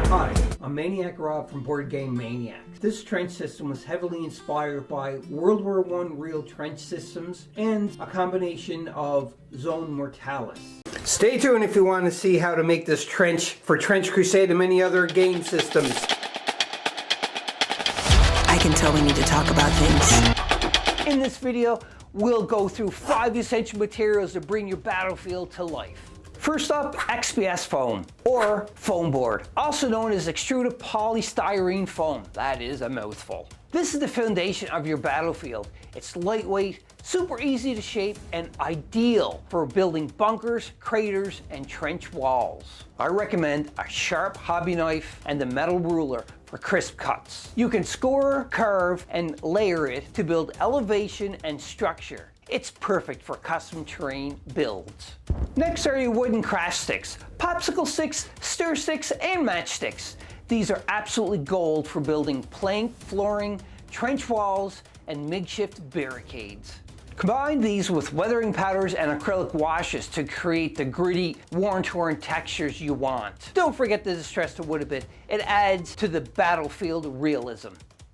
Hi, I'm Maniac Rob from Board Game Maniacs. This trench system was heavily inspired by World War I real trench systems and a combination of Zone Mortalis. Stay tuned if you want to see how to make this trench for Trench Crusade and many other game systems. I can tell we need to talk about things. In this video, we'll go through 5 essential materials to bring your battlefield to life. First up, XPS foam, or foam board, also known as extruded polystyrene foam. That is a mouthful. This is the foundation of your battlefield. It's lightweight, super easy to shape, and ideal for building bunkers, craters, and trench walls. I recommend a sharp hobby knife and a metal ruler for crisp cuts. You can score, carve, and layer it to build elevation and structure. It's perfect for custom terrain builds. Next are your wooden craft sticks, popsicle sticks, stir sticks, and matchsticks. These are absolutely gold for building plank, flooring, trench walls, and makeshift barricades. Combine these with weathering powders and acrylic washes to create the gritty, worn-torn textures you want. Don't forget to distress the wood a bit. It adds to the battlefield realism.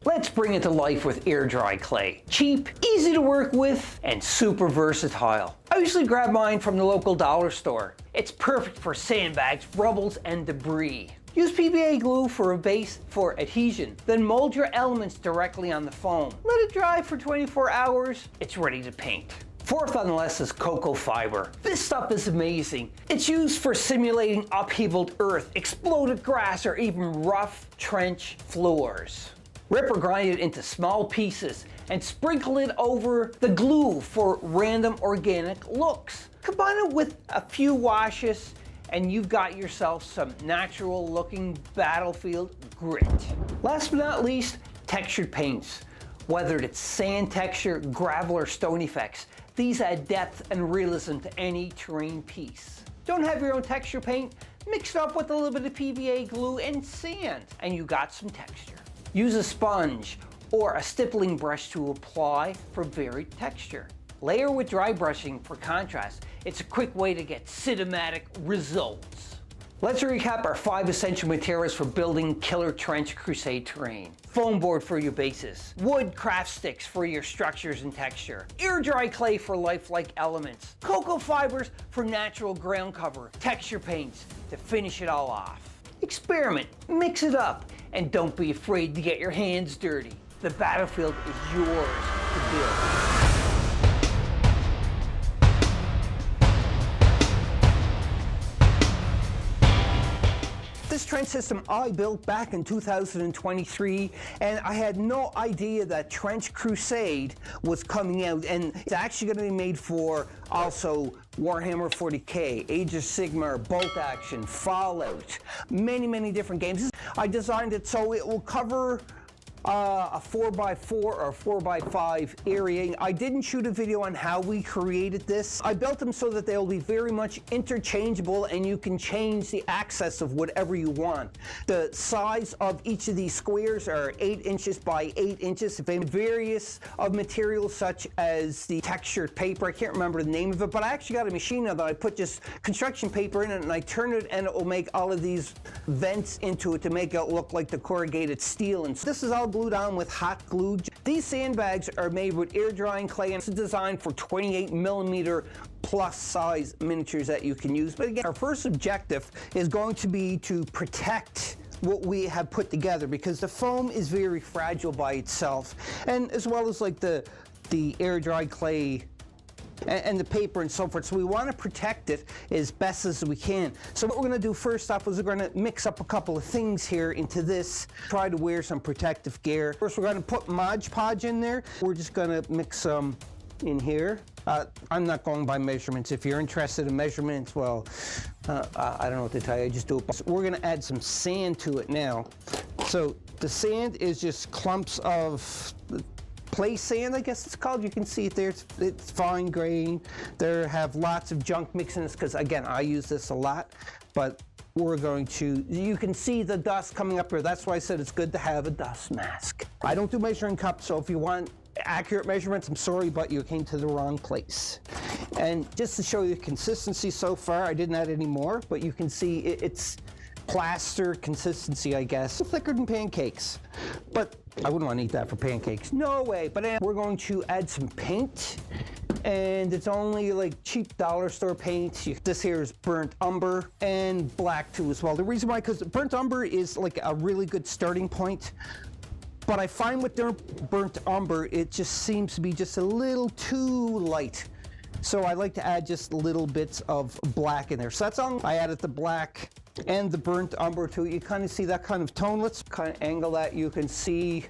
Let's bring it to life with air-dry clay. Cheap, easy to work with, and super versatile. I usually grab mine from the local dollar store. It's perfect for sandbags, rubbles, and debris. Use PVA glue for a base for adhesion, then mold your elements directly on the foam. Let it dry for 24 hours, it's ready to paint. Fourth on the list is cocoa fiber. This stuff is amazing. It's used for simulating upheavaled earth, exploded grass, or even rough trench floors. Rip or grind it into small pieces and sprinkle it over the glue for random organic looks. Combine it with a few washes and you've got yourself some natural looking battlefield grit. Last but not least, textured paints. Whether it's sand texture, gravel, or stone effects, these add depth and realism to any terrain piece. Don't have your own texture paint? Mix it up with a little bit of PVA glue and sand and you got some texture. Use a sponge or a stippling brush to apply for varied texture. Layer with dry brushing for contrast. It's a quick way to get cinematic results. Let's recap our 5 essential materials for building killer Trench Crusade terrain. Foam board for your bases, wood craft sticks for your structures and texture, air-dry clay for lifelike elements, cocoa fibers for natural ground cover, texture paints to finish it all off. Experiment, mix it up, and don't be afraid to get your hands dirty. The battlefield is yours to build. This trench system I built back in 2023, and I had no idea that Trench Crusade was coming out, and it's actually going to be made for also Warhammer 40k, Age of Sigmar, Bolt Action, Fallout, many different games. I designed it so it will cover a 4x4 or 4x5 area. I didn't shoot a video on how we created this. I built them so that they'll be very much interchangeable and you can change the access of whatever you want. The size of each of these squares are 8 inches by 8 inches. Various of materials such as the textured paper. I can't remember the name of it, but I actually got a machine now that I put just construction paper in it and I turn it and it will make all of these vents into it to make it look like the corrugated steel. And so this is all glued on with hot glue. These sandbags are made with air drying clay and it's designed for 28mm plus size miniatures that you can use. But again, our first objective is going to be to protect what we have put together because the foam is very fragile by itself, and as well as like the air dry clay and the paper and so forth. So we want to protect it as best as we can. So what we're going to do first off is we're going to mix up a couple of things here into this. Try to wear some protective gear. First we're going to put Mod Podge in there. We're just going to mix some in here. I'm not going by measurements. If you're interested in measurements, well, I don't know what to tell you. I just do it. So we're going to add some sand to it now. So the sand is just clumps of play sand, I guess it's called. You can see it there. It's fine grain. There have lots of junk mixed in this because, again, I use this a lot. But we're going to, you can see the dust coming up here. That's why I said it's good to have a dust mask. I don't do measuring cups, so if you want accurate measurements, I'm sorry, but you came to the wrong place. And just to show you the consistency so far, I didn't add any more, but you can see it's plaster consistency, I guess. Thicker than pancakes, but I wouldn't want to eat that for pancakes. No way. But we're going to add some paint, and it's only like cheap dollar store paint. This here is burnt umber and black too as well. The reason why, because burnt umber is like a really good starting point. But I find with burnt umber, it just seems to be just a little too light. So I like to add just little bits of black in there. So that's all. I added the black and the burnt umber to it. You kind of see that kind of tone. Let's kind of angle that. You can see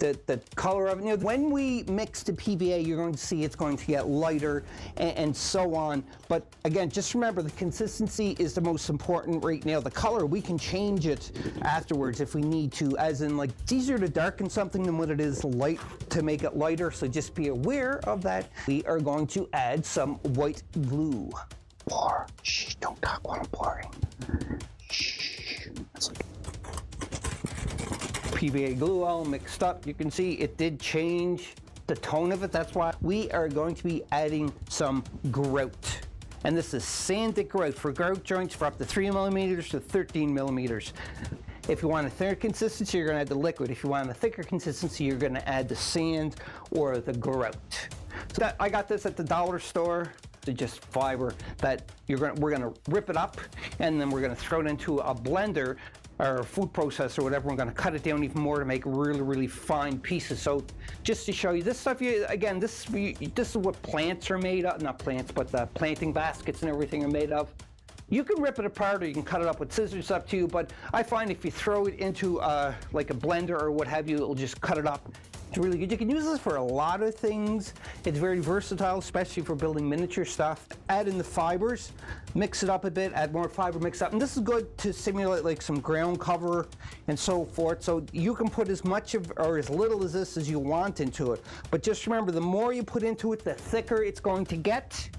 the color of it. You know, when we mix the PVA, you're going to see it's going to get lighter and so on. But again, just remember the consistency is the most important right now. The color, we can change it afterwards if we need to, as in like it's easier to darken something than when it is light to make it lighter. So just be aware of that. We are going to add some white glue. Pour. Shh, don't talk while I'm pouring. Shh. That's like PVA glue all mixed up. You can see it did change the tone of it. That's why we are going to be adding some grout. And this is sanded grout for grout joints for up to 3 millimeters to 13 millimeters. If you want a thinner consistency, you're going to add the liquid. If you want a thicker consistency, you're going to add the sand or the grout. So I got this at the dollar store. To just fiber that we're going to rip it up, and then we're going to throw it into a blender or a food processor or whatever. We're going to cut it down even more to make really, really fine pieces. So just to show you this stuff, again, this is what plants are made of. Not plants, but the planting baskets and everything are made of. You can rip it apart or you can cut it up with scissors, up to you, but I find if you throw it into like a blender or what have you, it'll just cut it up. It's really good. You can use this for a lot of things. It's very versatile, especially for building miniature stuff. Add in the fibers, mix it up a bit, add more fiber, mix up. And this is good to simulate like some ground cover and so forth. So you can put as much of or as little as this as you want into it. But just remember, the more you put into it, the thicker it's going to get.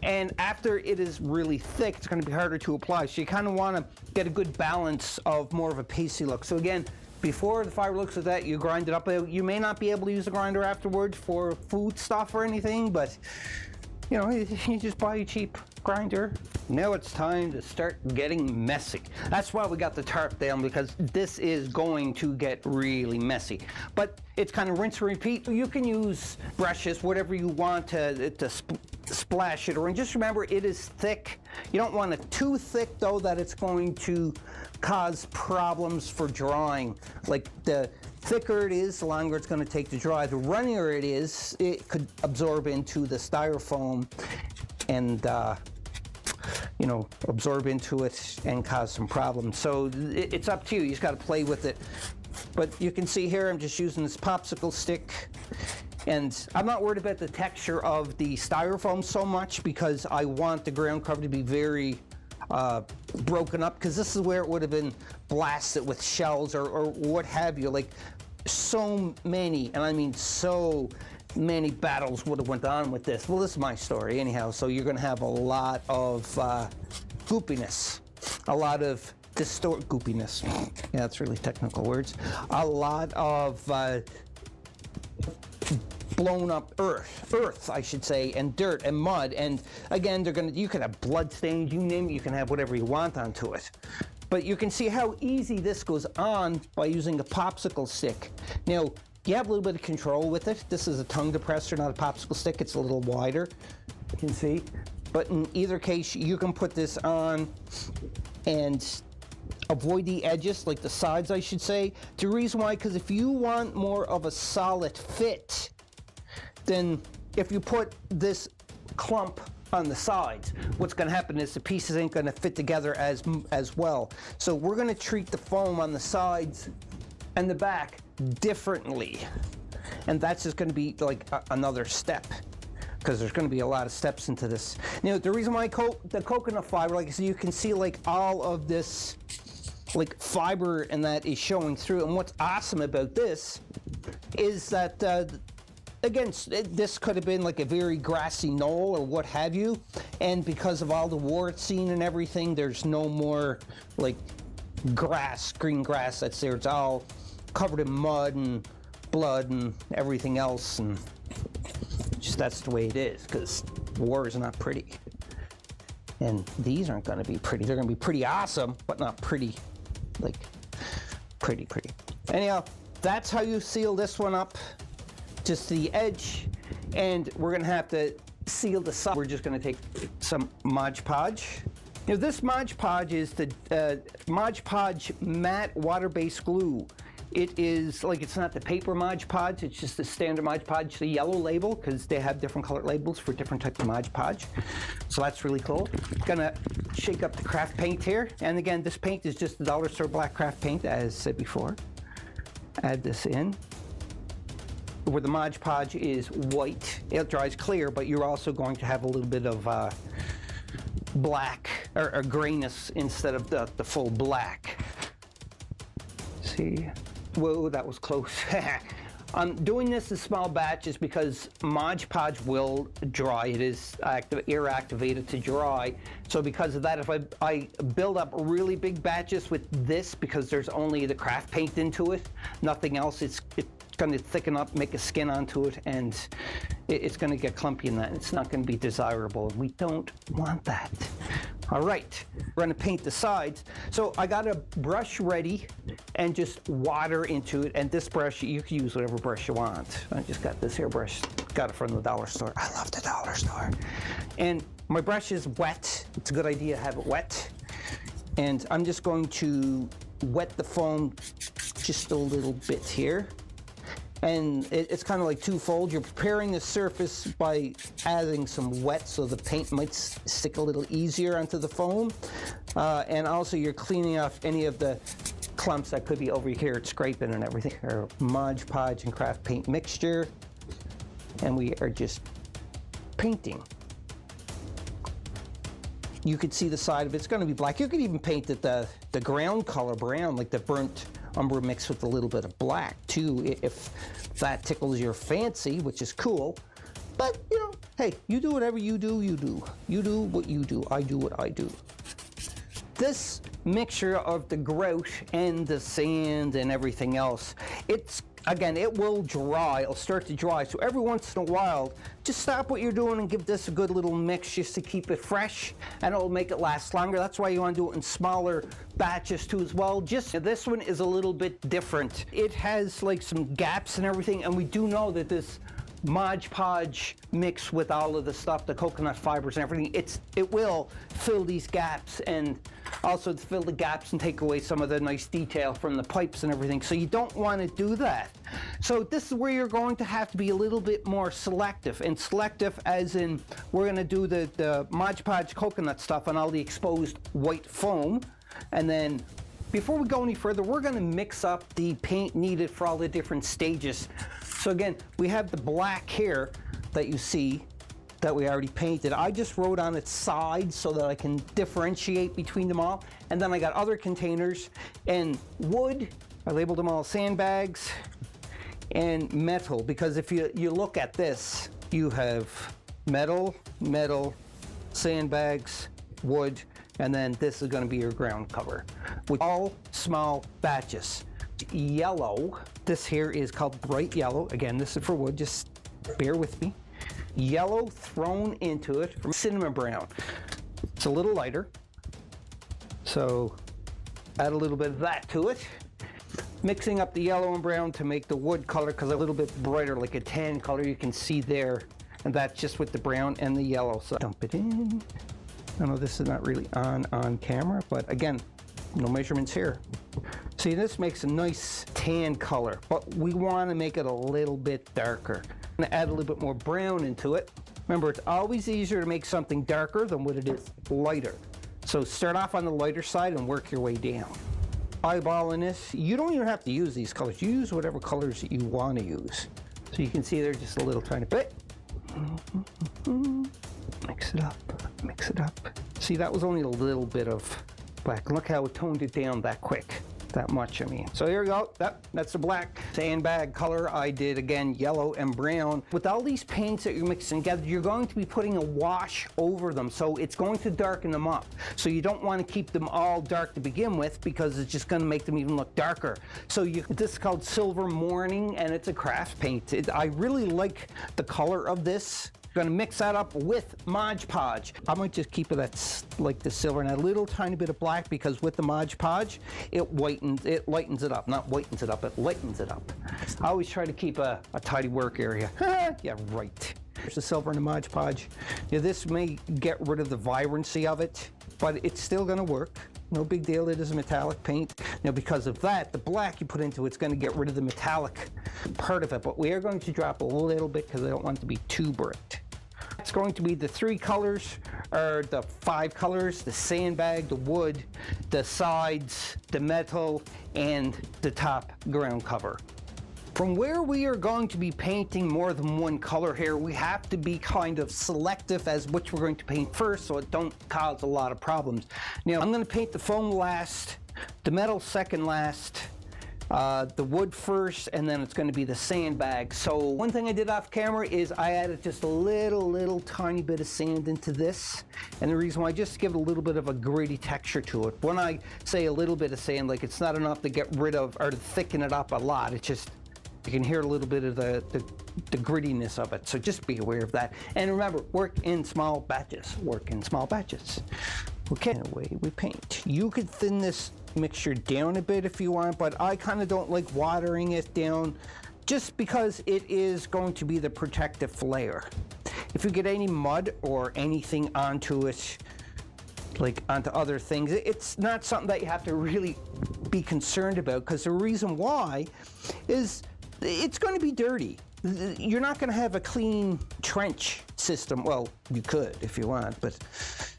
And after it is really thick, it's going to be harder to apply. So you kind of want to get a good balance of more of a pasty look. So again, before the fiber looks like that, you grind it up. You may not be able to use a grinder afterwards for food stuff or anything, but you know, you just buy a cheap grinder. Now it's time to start getting messy. That's why we got the tarp down, because this is going to get really messy. But it's kind of rinse and repeat. You can use brushes, whatever you want to splash it, or and just remember it is thick. You don't want it too thick though that it's going to cause problems for drying. Like the thicker it is, the longer it's going to take to dry. The runnier it is, it could absorb into the styrofoam and you know, absorb into it and cause some problems. So it's up to you. You just got to play with it. But you can see here I'm just using this popsicle stick, and I'm not worried about the texture of the styrofoam so much because I want the ground cover to be very broken up, because this is where it would have been blasted with shells or what have you. Like so many, and I mean so many battles would have went on with this. Well, this is my story anyhow, so you're going to have a lot of goopiness, a lot of goopiness. Yeah, that's really technical words. A lot of blown up earth, I should say, and dirt and mud. And again, you can have blood stains, you name it, you can have whatever you want onto it. But you can see how easy this goes on by using a popsicle stick. Now, you have a little bit of control with it. This is a tongue depressor, not a popsicle stick. It's a little wider, you can see. But in either case, you can put this on and avoid the edges, like the sides, I should say. The reason why, because if you want more of a solid fit, then if you put this clump on the sides, what's going to happen is the pieces ain't going to fit together as well. So we're going to treat the foam on the sides and the back differently, and that's just going to be like another step, because there's going to be a lot of steps into this. Now, the reason why the coconut fiber, like I said, you can see like all of this like fiber and that is showing through. And what's awesome about this is that again, this could have been like a very grassy knoll or what have you, and because of all the war it's seen and everything, there's no more like grass, green grass that's there. It's all covered in mud and blood and everything else, and just that's the way it is, because war is not pretty. And these aren't going to be pretty. They're going to be pretty awesome, but not pretty, like pretty. Anyhow, that's how you seal this one up. Just the edge, and we're going to have to seal the side. We're just going to take some Mod Podge. You know, this Mod Podge is the Mod Podge matte water-based glue. It is like, it's not the paper Mod Podge, it's just the standard Mod Podge, the yellow label, because they have different colored labels for different types of Mod Podge. So that's really cool. Gonna shake up the craft paint here. And again, this paint is just the dollar store black craft paint, as said before. Add this in. Where the Mod Podge is white, it dries clear, but you're also going to have a little bit of black or grayness instead of the full black. See? Whoa, that was close. I'm doing this in small batches because Mod Podge will dry. It is air activated to dry. So because of that, if I build up really big batches with this, because there's only the craft paint into it, nothing else, it's going to thicken up, make a skin onto it, and it's going to get clumpy in that. It's not going to be desirable. We don't want that. All right, we're going to paint the sides. So I got a brush ready and just water into it. And this brush, you can use whatever brush you want. I just got this here brush, got it from the dollar store. I love the dollar store. And my brush is wet. It's a good idea to have it wet. And I'm just going to wet the foam just a little bit here. And it's kind of like twofold. You're preparing the surface by adding some wet so the paint might stick a little easier onto the foam. And also you're cleaning off any of the clumps that could be over here, scraping and everything. Our Mod Podge and craft paint mixture. And we are just painting. You could see the side of it. It's going to be black. You could even paint it the ground color brown, like the burnt umber mixed with a little bit of black too, if that tickles your fancy, which is cool. But you know, hey, you do whatever you do, you do. You do what you do, I do what I do. This mixture of the grout and the sand and everything else, again, it will dry, it'll start to dry. So every once in a while, just stop what you're doing and give this a good little mix just to keep it fresh, and it'll make it last longer. That's why you want to do it in smaller batches too as well. Just this one is a little bit different. It has like some gaps and everything, and we do know that this Mod Podge mix with all of the stuff, the coconut fibers and everything, it will fill these gaps, and also to fill the gaps and take away some of the nice detail from the pipes and everything. So you don't want to do that. So this is where you're going to have to be a little bit more selective, and selective as in we're going to do the Mod Podge coconut stuff on all the exposed white foam, and then before we go any further, we're going to mix up the paint needed for all the different stages. So again, we have the black here that you see that we already painted. I just wrote on its side so that I can differentiate between them all. And then I got other containers and wood. I labeled them all sandbags and metal, because if you look at this, you have metal, sandbags, wood, and then this is going to be your ground cover with all small batches. Yellow, this here is called bright yellow. Again, this is for wood, just bear with me. Yellow thrown into it from cinnamon brown. It's a little lighter, so add a little bit of that to it. Mixing up the yellow and brown to make the wood color, because a little bit brighter, like a tan color you can see there, and that's just with the brown and the yellow. So dump it in. I know this is not really on camera, but again, no measurements here. See, this makes a nice tan color, but we want to make it a little bit darker. I'm going to add a little bit more brown into it. Remember, it's always easier to make something darker than what it is lighter. So start off on the lighter side and work your way down. Eyeballing this, you don't even have to use these colors. You use whatever colors that you want to use. So you can see there's just a little tiny bit. Mix it up, mix it up. See, that was only a little bit of black. Look how it toned it down that quick. That much, I mean. So here we go. That's the black sandbag color. I did, again, yellow and brown. With all these paints that you're mixing together, you're going to be putting a wash over them, so it's going to darken them up. So you don't want to keep them all dark to begin with, because it's just going to make them even look darker. So this is called Silver Morning, and it's a craft paint. I really like the color of this. Gonna mix that up with Mod Podge. I might just keep it at like the silver and a little tiny bit of black, because with the Mod Podge, it lightens it up. Not whitens it up, it lightens it up. I always try to keep a tidy work area. Yeah, right. There's the silver and the Mod Podge. Now, this may get rid of the vibrancy of it, but it's still gonna work. No big deal, it is a metallic paint. Now, because of that, the black you put into it's gonna get rid of the metallic part of it, but we are going to drop a little bit because I don't want it to be too bright. It's going to be the 3 colors, or the 5 colors: the sandbag, the wood, the sides, the metal, and the top ground cover. From where we are going to be painting more than one color here, we have to be kind of selective as which we're going to paint first, so it don't cause a lot of problems. Now, I'm going to paint the foam last, the metal second last, the wood first, and then it's going to be the sandbag. So one thing I did off camera is I added just a little tiny bit of sand into this, and the reason why, just to give it a little bit of a gritty texture to it. When I say a little bit of sand, like, it's not enough to get rid of or to thicken it up a lot. It's just, you can hear a little bit of the grittiness of it, so just be aware of that. And remember, work in small batches. Work in small batches. Okay, and away we paint. You could thin this mixture down a bit if you want, but I kind of don't like watering it down, just because it is going to be the protective layer. If you get any mud or anything onto it, like onto other things, it's not something that you have to really be concerned about, because the reason why is it's going to be dirty. You're not going to have a clean trench system. Well, you could if you want, but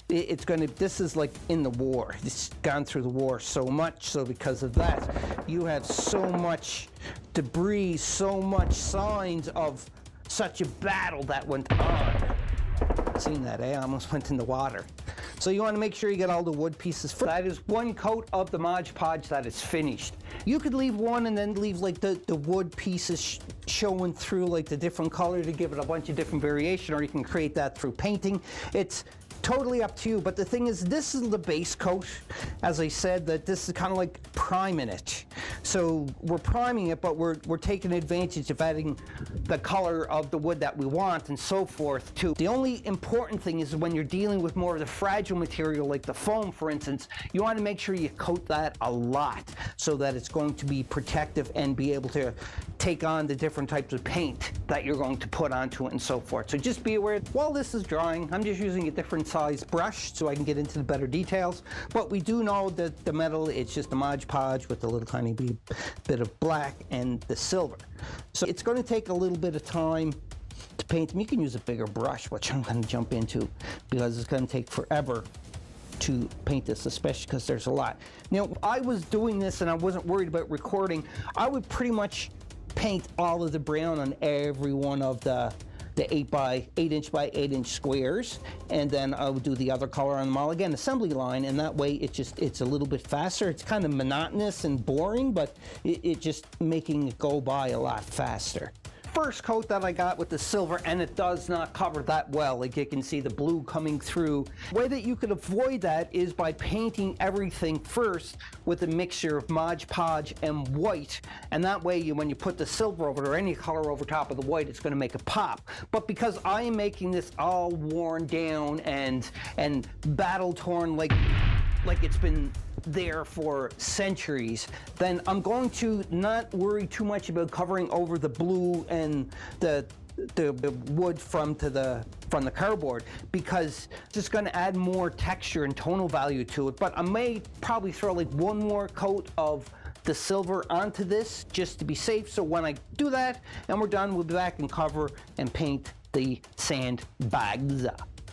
it's going to, this is like in the war. It's gone through the war so much, so because of that, you have so much debris, so much signs of such a battle that went on. Seen that, eh? I almost went in the water. So you want to make sure you get all the wood pieces first. That is one coat of the Mod Podge that is finished. You could leave one and then leave like the wood pieces showing through, like the different color, to give it a bunch of different variation, or you can create that through painting. It's totally up to you, but the thing is, this is the base coat. As I said, that this is kind of like priming it. So we're priming it, but we're taking advantage of adding the color of the wood that we want and so forth too. The only important thing is when you're dealing with more of the fragile material, like the foam, for instance, you want to make sure you coat that a lot so that it's going to be protective and be able to take on the different types of paint that you're going to put onto it and so forth. So just be aware, while this is drying, I'm just using a different size brush so I can get into the better details. But we do know that the metal, it's just a Mod Podge with a little tiny bit of black and the silver. So it's going to take a little bit of time to paint them. You can use a bigger brush, which I'm going to jump into, because it's going to take forever to paint this, especially because there's a lot. Now, if I was doing this and I wasn't worried about recording, I would pretty much paint all of the brown on every one of the 8 inch by 8 inch squares, and then I would do the other color on them all. Again, assembly line, and that way it's a little bit faster. It's kind of monotonous and boring, but it just making it go by a lot faster. First coat that I got with the silver, and it does not cover that well. Like, you can see the blue coming through. The way that you could avoid that is by painting everything first with a mixture of Mod Podge and white, and that way when you put the silver over it, or any color over top of the white, it's going to make a pop. But because I am making this all worn down and battle torn, like it's been there for centuries, then I'm going to not worry too much about covering over the blue and the wood from the cardboard, because it's just going to add more texture and tonal value to it. But I may probably throw like one more coat of the silver onto this just to be safe. So when I do that and we're done, we'll be back and cover and paint the sandbags.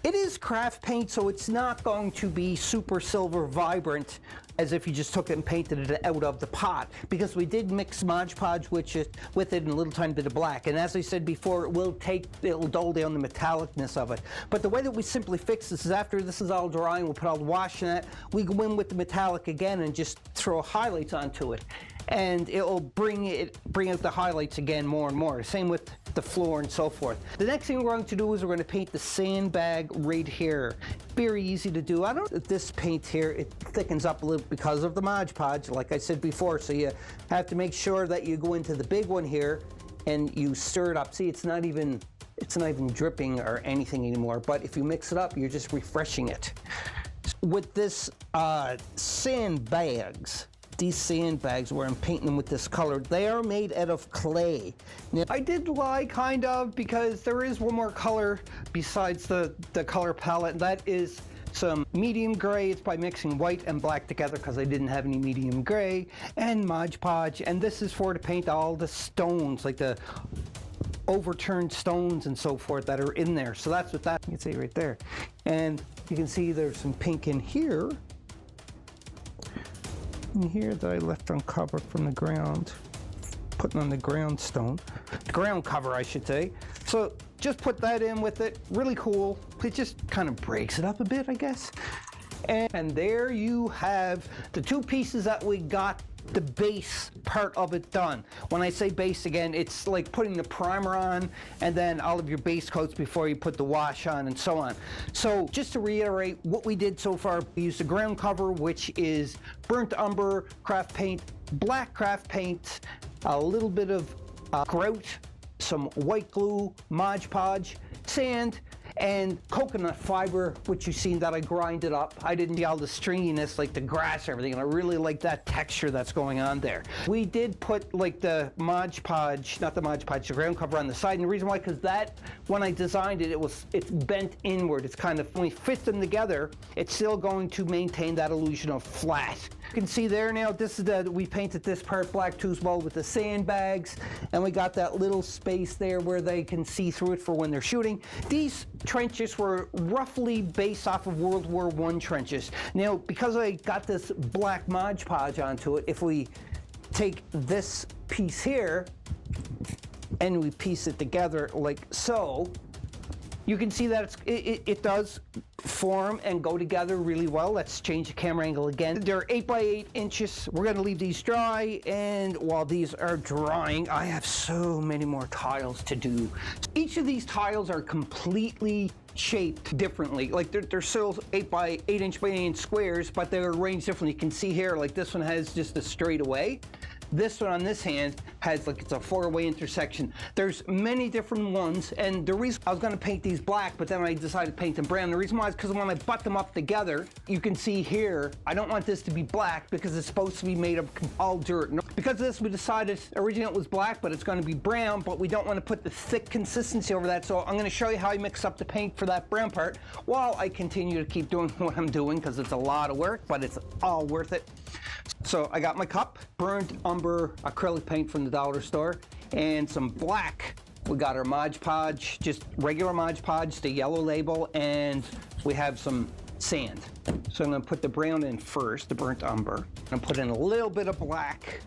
It is craft paint, so it's not going to be super silver vibrant as if you just took it and painted it out of the pot, because we did mix Mod Podge with it and a little tiny bit of black. And as I said before, it'll dull down the metallicness of it. But the way that we simply fix this is, after this is all dry and we'll put all the wash in it, we go in with the metallic again and just throw highlights onto it. And it'll bring out the highlights again more and more. Same with the floor and so forth. The next thing we're going to do is we're going to paint the sandbag right here. Very easy to do. I don't know if this paint here, it thickens up a little because of the Mod Podge, like I said before. So you have to make sure that you go into the big one here and you stir it up. See, it's not even it's not even dripping or anything anymore. But if you mix it up, you're just refreshing it. With this sandbags, these sandbags where I'm painting them with this color, they are made out of clay. Now, I did lie kind of, because there is one more color besides the color palette, and that is some medium gray. It's by mixing white and black together because I didn't have any medium gray, and Mod Podge, and this is for to paint all the stones, like the overturned stones and so forth that are in there. So that's what that, you can see right there. And you can see there's some pink in here. In here that I left uncovered from the ground, putting on the ground stone, the ground cover I should say. So just put that in with it, really cool. It just kind of breaks it up a bit, I guess. And there you have the two pieces that we got the base part of it done. When I say base again, it's like putting the primer on and then all of your base coats before you put the wash on and so on. So just to reiterate what we did so far, we used the ground cover, which is burnt umber craft paint, black craft paint, a little bit of grout, some white glue, Mod Podge, sand, and coconut fiber, which you've seen that I grinded up. I didn't see all the stringiness like the grass or everything, and I really like that texture that's going on there. We did put like the Mod Podge, not the Mod Podge, the ground cover on the side, and the reason why, because that, when I designed it, it's bent inward. It's kind of, when we fit them together, it's still going to maintain that illusion of flat. You can see there now, this is we painted this part black too as well with the sandbags, and we got that little space there where they can see through it for when they're shooting. These trenches were roughly based off of World War I trenches. Now, because I got this black Mod Podge onto it, if we take this piece here and we piece it together like so, you can see that it does form and go together really well. Let's change the camera angle again. They're 8 by 8 inches. We're gonna leave these dry, and while these are drying, I have so many more tiles to do. Each of these tiles are completely shaped differently. Like they're still 8 by 8 inch by 8 inch squares, but they're arranged differently. You can see here, like this one has just a straightaway. This one on this hand has like, it's a 4-way intersection. There's many different ones, and the reason I was gonna paint these black, but then I decided to paint them brown. The reason why is because when I butt them up together, you can see here, I don't want this to be black because it's supposed to be made of all dirt. Because of this, we decided originally it was black, but it's gonna be brown, but we don't wanna put the thick consistency over that. So I'm gonna show you how I mix up the paint for that brown part while I continue to keep doing what I'm doing, because it's a lot of work, but it's all worth it. So I got my cup, burnt umber acrylic paint from the dollar store, and some black. We got our Mod Podge, just regular Mod Podge, the yellow label, and we have some sand. So I'm gonna put the brown in first, the burnt umber. I'm gonna put in a little bit of black.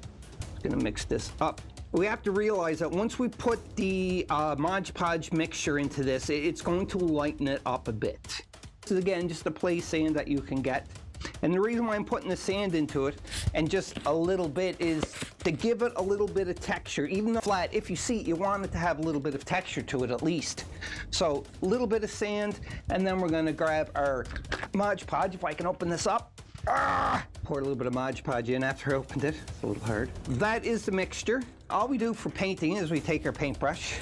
I'm gonna mix this up. We have to realize that once we put the Mod Podge mixture into this, it's going to lighten it up a bit. This is again just a play sand that you can get. And the reason why I'm putting the sand into it, and just a little bit, is to give it a little bit of texture. Even though flat, if you see it, you want it to have a little bit of texture to it at least. So a little bit of sand, and then we're gonna grab our Mod Podge, if I can open this up. Pour a little bit of Mod Podge in after I opened it. It's a little hard. That is the mixture. All we do for painting is we take our paintbrush,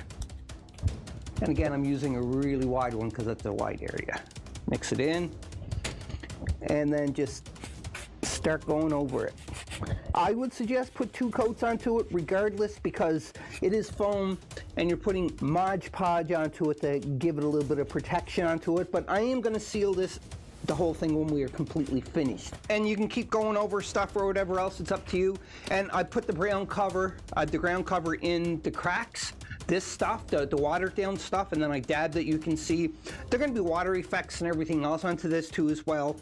and again, I'm using a really wide one because it's a wide area. Mix it in, and then just start going over it. I would suggest put 2 coats onto it regardless, because it is foam and you're putting Mod Podge onto it to give it a little bit of protection onto it, but I am going to seal this, the whole thing, when we are completely finished. And you can keep going over stuff or whatever else, it's up to you. And I put the brown cover, the ground cover in the cracks. This stuff, the watered down stuff, and then I dabbed it. You can see there are going to be water effects and everything else onto this too as well.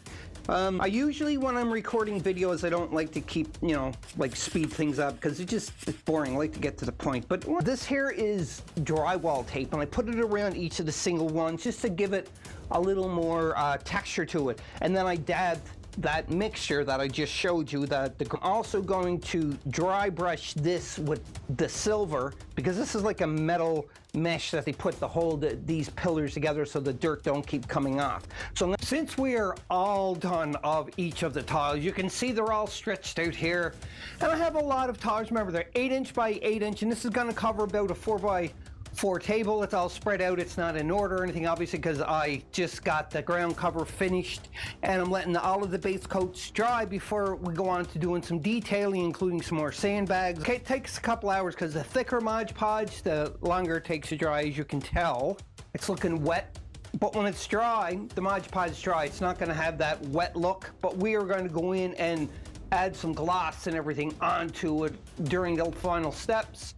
I usually, when I'm recording videos, I don't like to keep, you know, like speed things up, because it's boring. I like to get to the point. But this here is drywall tape, and I put it around each of the single ones just to give it a little more texture to it. And then I dabbed that mixture that I just showed you. I'm also going to dry brush this with the silver, because this is like a metal mesh that they put to hold these pillars together so the dirt don't keep coming off. So since we are all done of each of the tiles, you can see they're all stretched out here. And I have a lot of tiles. Remember, they're 8 inch by 8 inch, and this is going to cover about a 4 by floor table. It's all spread out. It's not in order or anything, obviously, because I just got the ground cover finished and I'm letting all of the base coats dry before we go on to doing some detailing, including some more sandbags. Okay, it takes a couple hours because the thicker Mod Podge, the longer it takes to dry, as you can tell. It's looking wet, but when it's dry, the Mod Podge dry, it's not going to have that wet look, but we are going to go in and add some gloss and everything onto it during the final steps.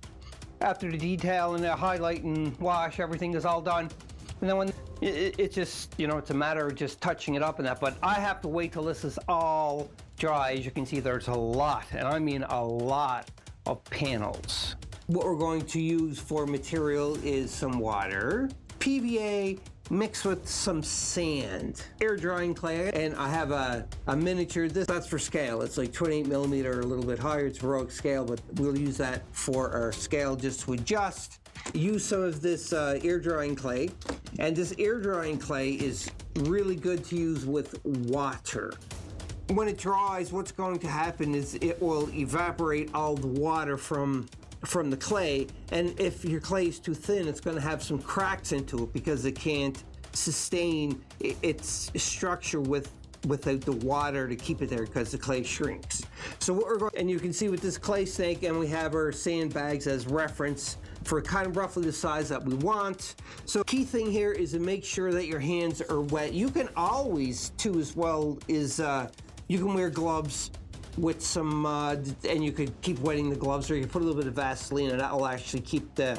After the detail and the highlight and wash, everything is all done. And then when it's just, you know, it's a matter of just touching it up and that, but I have to wait till this is all dry. As you can see, there's a lot, and I mean a lot of panels. What we're going to use for material is some water, PVA, mixed with some sand, air drying clay, and I have a miniature. That's for scale. It's like 28mm or a little bit higher. It's heroic scale, but we'll use that for our scale just to adjust. Use some of this air drying clay, and this air drying clay is really good to use with water. When it dries, what's going to happen is it will evaporate all the water from the clay, and if your clay is too thin, it's going to have some cracks into it because it can't sustain its structure without the water to keep it there because the clay shrinks. So what we're going, and you can see with this clay snake, and we have our sandbags as reference for kind of roughly the size that we want. So key thing here is to make sure that your hands are wet. You can always too as well is you can wear gloves with some mud, and you could keep wetting the gloves, or you can put a little bit of Vaseline and that will actually keep the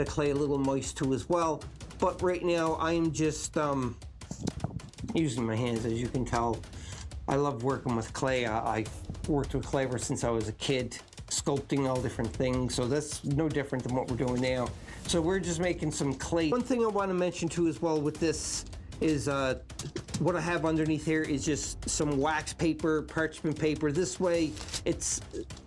clay a little moist too as well. But right now I'm just using my hands. As you can tell, I love working with clay. I worked with clay ever since I was a kid, sculpting all different things, so that's no different than what we're doing now. So we're just making some clay. One thing I want to mention too as well with this is what I have underneath here is just some wax paper, parchment paper. This way,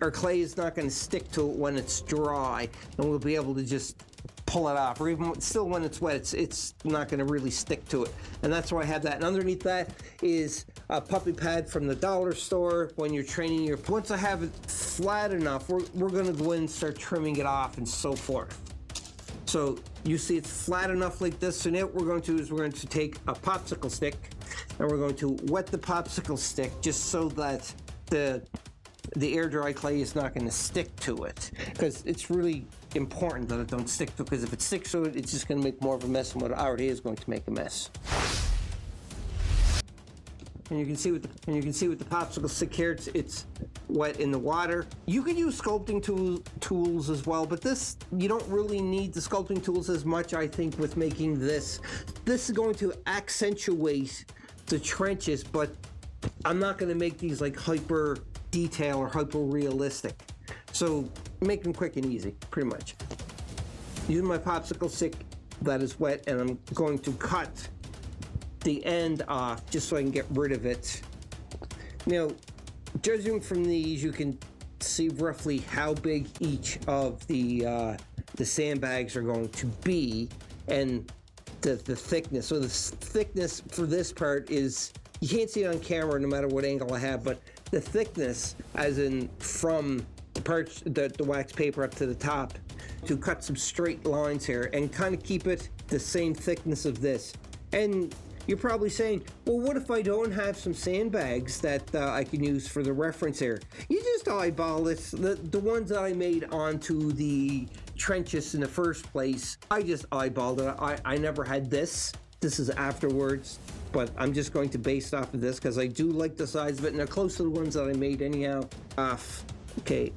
our clay is not going to stick to it when it's dry, and we'll be able to just pull it off. Or even still when it's wet, it's not going to really stick to it. And that's why I have that. And underneath that is a puppy pad from the dollar store when you're training your. Once I have it flat enough, we're going to go in and start trimming it off and so forth. So you see it's flat enough like this. So now what we're going to do is we're going to take a popsicle stick and we're going to wet the popsicle stick just so that the air dry clay is not going to stick to it, because it's really important that it don't stick to it, because if it sticks to it, it's just going to make more of a mess than what it already is going to make a mess. And you can see with the popsicle stick here, it's wet in the water. You could use sculpting tools as well, but this, you don't really need the sculpting tools as much, I think, with making this. This is going to accentuate the trenches, but I'm not going to make these like hyper detail or hyper realistic. So make them quick and easy, pretty much. Using my popsicle stick that is wet, and I'm going to cut the end off just so I can get rid of it. Now, judging from these, you can see roughly how big each of the sandbags are going to be, and the thickness. So the thickness for this part is, you can't see it on camera no matter what angle I have, but the thickness, as in from the wax paper up to the top, to cut some straight lines here and kind of keep it the same thickness of this. And you're probably saying, well, what if I don't have some sandbags that I can use for the reference here? You just eyeball it. The ones that I made onto the trenches in the first place, I just eyeballed it. I never had this. This is afterwards, but I'm just going to base it off of this because I do like the size of it, and they're close to the ones that I made anyhow. Okay,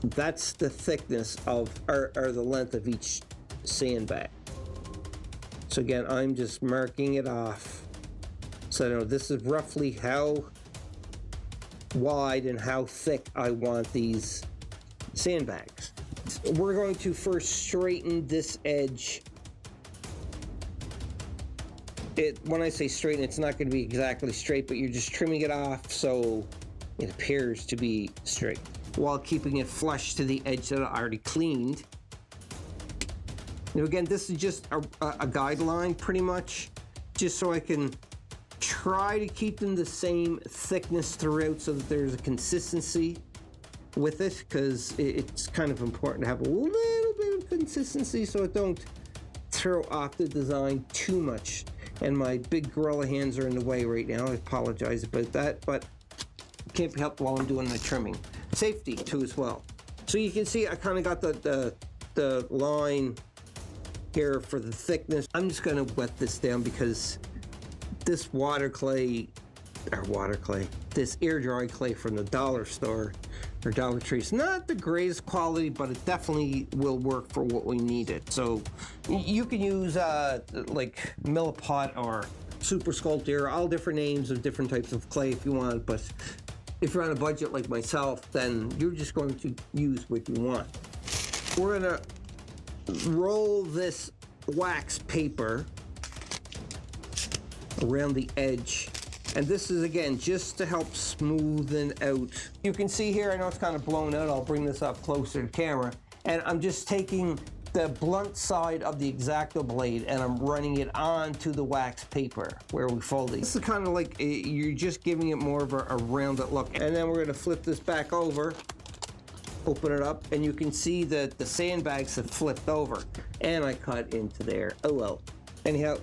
that's the thickness of, or the length of each sandbag. So again, I'm just marking it off. So I know this is roughly how wide and how thick I want these sandbags. We're going to first straighten this edge. When I say straighten, it's not going to be exactly straight, but you're just trimming it off so it appears to be straight, while keeping it flush to the edge that I already cleaned. Now again, this is just a guideline pretty much, just so I can try to keep them the same thickness throughout so that there's a consistency with it, because it's kind of important to have a little bit of consistency so it don't throw off the design too much. And my big gorilla hands are in the way right now. I apologize about that, but can't be helped while I'm doing my trimming. Safety too as well. So you can see I kind of got the line here for the thickness. I'm just gonna wet this down because this this air dry clay from the dollar store or Dollar Tree is not the greatest quality, but it definitely will work for what we needed. So you can use like Milliput or Super Sculptor, all different names of different types of clay if you want, but if you're on a budget like myself, then you're just going to use what you want. We're gonna roll this wax paper around the edge. And this is, again, just to help smoothen out. You can see here, I know it's kind of blown out. I'll bring this up closer to camera. And I'm just taking the blunt side of the X-Acto blade and I'm running it onto the wax paper where we fold it. This is kind of like, you're just giving it more of a rounded look. And then we're gonna flip this back over, open it up, and you can see that the sandbags have flipped over. And I cut into there. Oh well. Anyhow,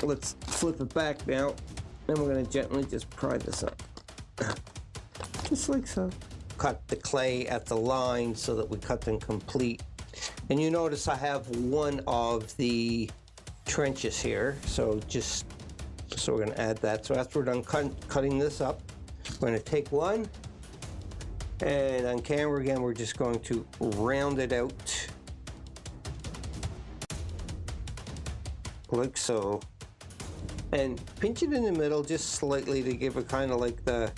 let's flip it back now. And we're gonna gently just pry this up. Just like so. Cut the clay at the line so that we cut them complete. And you notice I have one of the trenches here. So we're gonna add that. So after we're done cutting this up, we're gonna take one. And on camera again, we're just going to round it out. Like so. And pinch it in the middle just slightly to give it kind of like the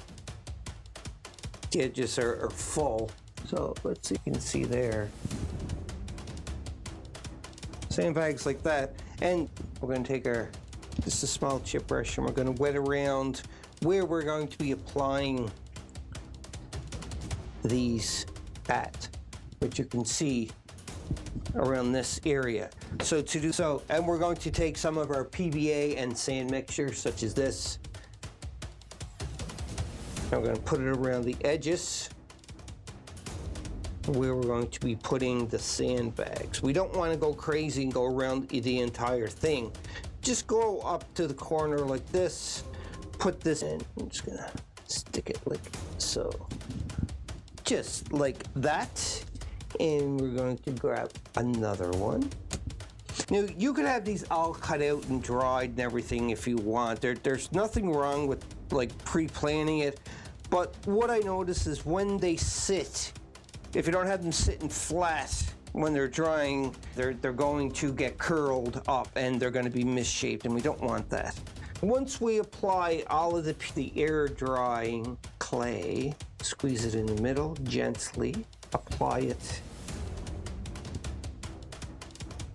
edges are full. So let's see, you can see there. Sandbags like that. And we're going to take just a small chip brush and we're going to wet around where we're going to be applying these at, which you can see around this area. So to do so, and we're going to take some of our PVA and sand mixture, such as this. And we're going to put it around the edges where we're going to be putting the sandbags. We don't want to go crazy and go around the entire thing. Just go up to the corner like this, put this in. I'm just gonna stick it like so. Just like that. And we're going to grab another one. Now, you could have these all cut out and dried and everything if you want. There's nothing wrong with like pre-planning it. But what I notice is when they sit, if you don't have them sitting flat when they're drying, they're going to get curled up and they're going to be misshaped, and we don't want that. Once we apply all of the air drying clay, squeeze it in the middle gently. Apply it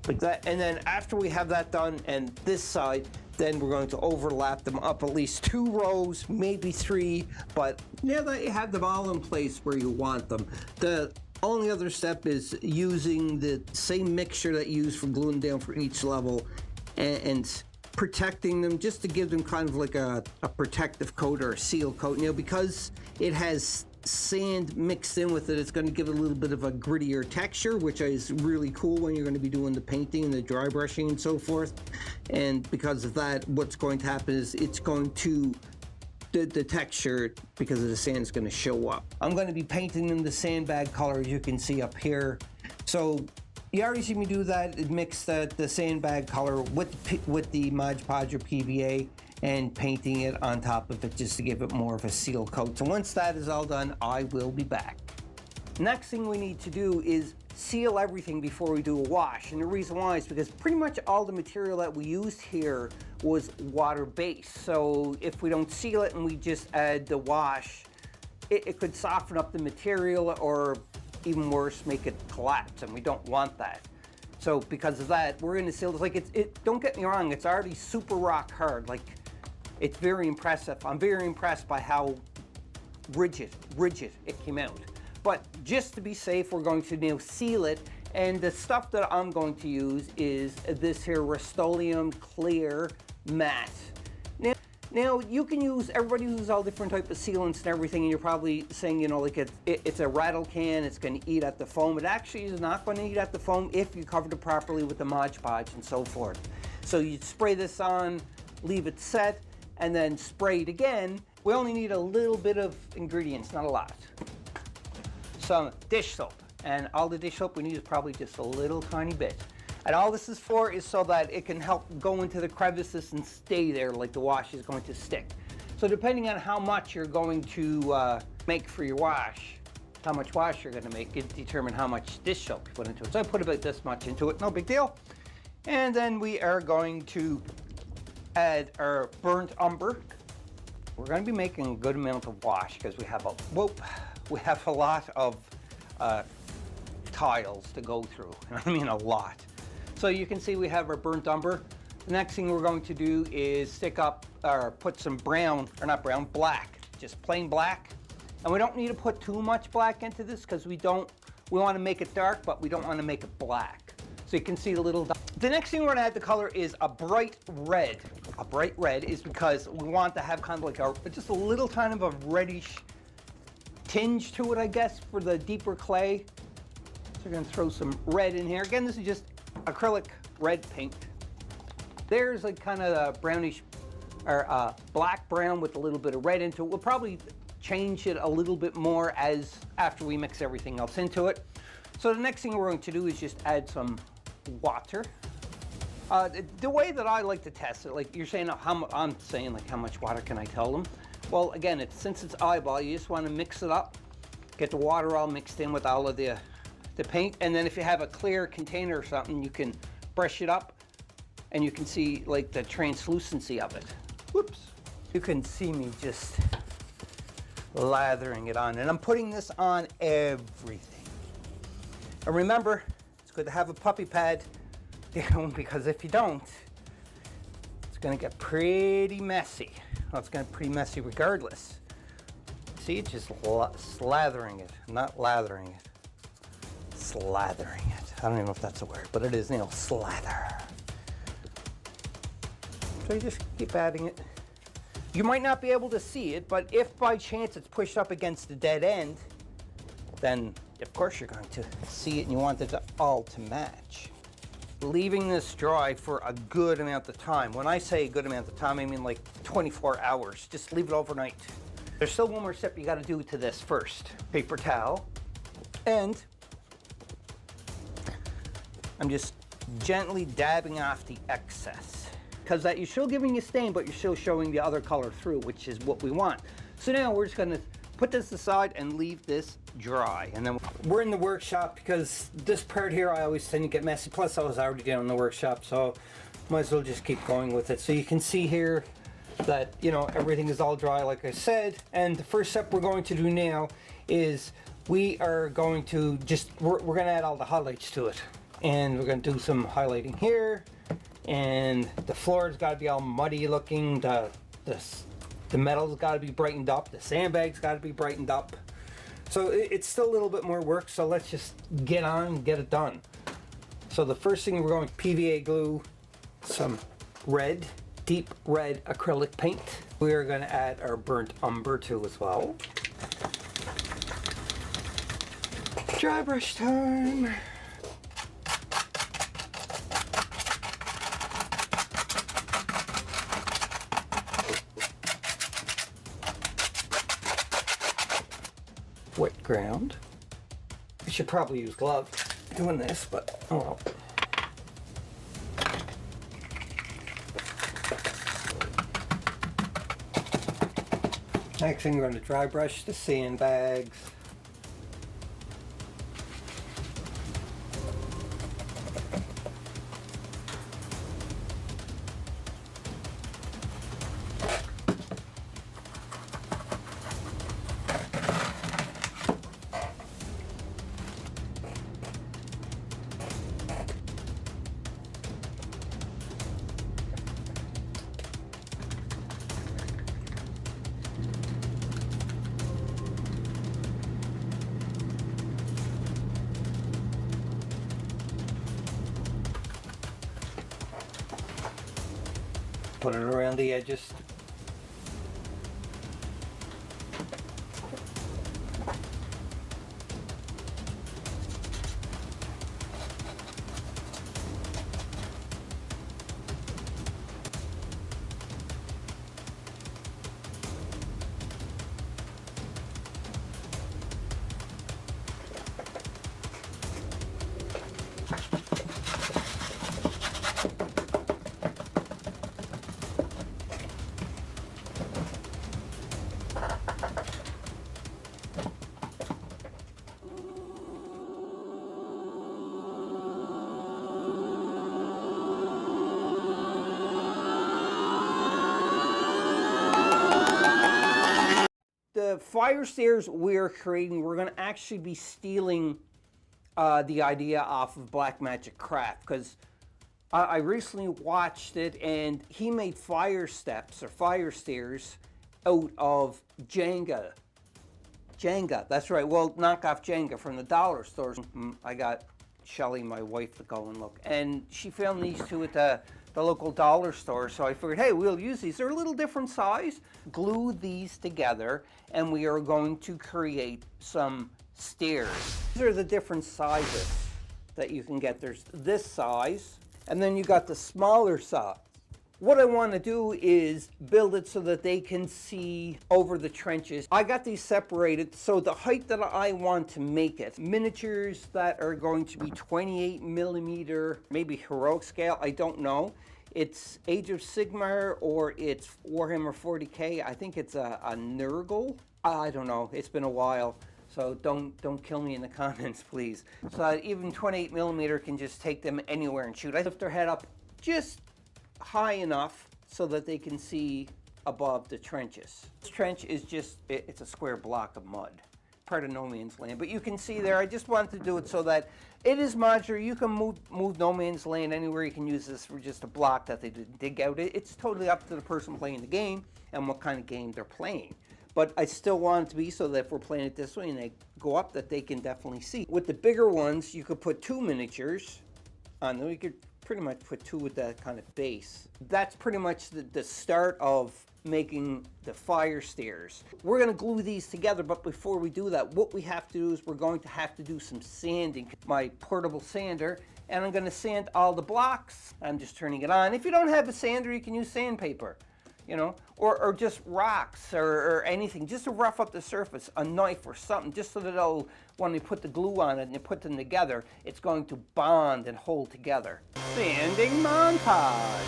like that, and then after we have that done and this side, then we're going to overlap them up at least 2 rows, maybe 3, but now that you have them all in place where you want them, the only other step is using the same mixture that you use for gluing down for each level and protecting them, just to give them kind of like a protective coat or a seal coat. Now, because it has sand mixed in with it, it's going to give it a little bit of a grittier texture, which is really cool when you're going to be doing the painting and the dry brushing and so forth. And because of that, what's going to happen is it's going to, the texture, because of the sand, is going to show up. I'm going to be painting them the sandbag color, as you can see up here. So you already see me do that. It mixed the sandbag color with the Mod Podge or PVA and painting it on top of it just to give it more of a seal coat. So once that is all done, I will be back. Next thing we need to do is seal everything before we do a wash. And the reason why is because pretty much all the material that we used here was water-based. So if we don't seal it and we just add the wash, it could soften up the material or even worse, make it collapse, and we don't want that. So because of that, we're gonna seal this. Like don't get me wrong, it's already super rock hard. Like, it's very impressive. I'm very impressed by how rigid it came out. But just to be safe, we're going to now seal it. And the stuff that I'm going to use is this here Rust-Oleum Clear Matte. Now, Now, you can use, everybody uses all different type of sealants and everything, and you're probably saying, you know, like it's a rattle can, it's going to eat at the foam. It actually is not going to eat at the foam if you covered it properly with the Mod Podge and so forth. So you spray this on, leave it set, and then spray it again. We only need a little bit of ingredients, not a lot. Some dish soap, and all the dish soap we need is probably just a little tiny bit. And all this is for is so that it can help go into the crevices and stay there like the wash is going to stick. So depending on how much you're going to make for your wash, how much wash you're going to make, it determine how much dish soap you put into it. So I put about this much into it, no big deal. And then we are going to add our burnt umber. We're going to be making a good amount of wash because we have a lot of tiles to go through, and I mean a lot. So you can see we have our burnt umber. The next thing we're going to do is stick up or put some brown, or not brown, black, just plain black. And we don't need to put too much black into this because we want to make it dark, but we don't want to make it black. So you can see the little. The next thing we're going to add the color is a bright red. A bright red is because we want to have kind of like just a little kind of a reddish tinge to it, I guess, for the deeper clay. So we're going to throw some red in here. Again, this is just acrylic red paint. There's like kind of a brownish or black brown with a little bit of red into it. We'll probably change it a little bit more after we mix everything else into it. So the next thing we're going to do is just add some water. The way that I like to test it, like you're saying, I'm saying like how much water can I tell them? Well, again, since it's eyeball, you just want to mix it up, get the water all mixed in with all of the paint, and then if you have a clear container or something, you can brush it up and you can see like the translucency of it. Whoops. You can see me just lathering it on, and I'm putting this on everything. And remember, it's good to have a puppy pad down because if you don't, it's going to get pretty messy. Well, it's going to be pretty messy regardless. See, it's just slathering it, not lathering it. Slathering it. I don't even know if that's a word, but it is now, slather. So you just keep adding it. You might not be able to see it, but if by chance it's pushed up against the dead end, then of course you're going to see it and you want it all to match. Leaving this dry for a good amount of time. When I say a good amount of time, I mean like 24 hours. Just leave it overnight. There's still one more step you got to do to this first. Paper towel, and I'm just gently dabbing off the excess, because that you're still giving you stain, but you're still showing the other color through, which is what we want. So now we're just going to put this aside and leave this dry. And then we're in the workshop because this part here I always tend to get messy. Plus I was already down in the workshop, so might as well just keep going with it. So you can see here that, you know, everything is all dry like I said. And the first step we're going to do now is we are going to we're going to add all the highlights to it. And we're going to do some highlighting here, and the floor's got to be all muddy looking, the metal's got to be brightened up, the sandbag's got to be brightened up. So it's still a little bit more work, so let's just get on and get it done. So the first thing, we're going to PVA glue some red, deep red acrylic paint. We are going to add our burnt umber too as well. Dry brush time. Wet ground. I should probably use gloves doing this, but oh well. Next thing, we're going to dry brush the sandbags. Put it around the edges. the fire stairs we're creating, we're going to actually be stealing the idea off of Blackmagic Craft, because I recently watched it and he made fire steps or fire stairs out of Jenga. Jenga, that's right. Well, knockoff Jenga from the dollar stores. I got Shelly, my wife, to go and look, and she found these two at the local dollar store. So I figured, hey, we'll use these. They're a little different size. Glue these together, and we are going to create some stairs. These are the different sizes that you can get. There's this size, and then you got the smaller size. What I want to do is build it so that they can see over the trenches. I got these separated, so the height that I want to make it, miniatures that are going to be 28 millimeter, maybe heroic scale, I don't know. It's Age of Sigmar or it's Warhammer 40K. I think it's a Nurgle. I don't know, it's been a while. So don't kill me in the comments, please. So that even 28 millimeter can just take them anywhere and shoot. I lift their head up just high enough so that they can see above the trenches. This trench is just, it's a square block of mud, part of no man's land. But you can see there, I just wanted to do it so that it is modular. You can move no man's land anywhere. You can use this for just a block that they didn't dig out. It's totally up to the person playing the game and what kind of game they're playing. But I still want it to be so that if we're playing it this way and they go up, that they can definitely see. With the bigger ones, you could put 2 miniatures on them. You could pretty much put 2 with that kind of base. That's pretty much the start of making the fire stairs. We're going to glue these together, but before we do that, what we have to do is we're going to have to do some sanding. My portable sander, and I'm going to sand all the blocks. I'm just turning it on. If you don't have a sander, you can use sandpaper, you know, or just rocks or anything, just to rough up the surface, a knife or something, just so that it'll, when you put the glue on it and you put them together, it's going to bond and hold together. Sanding montage.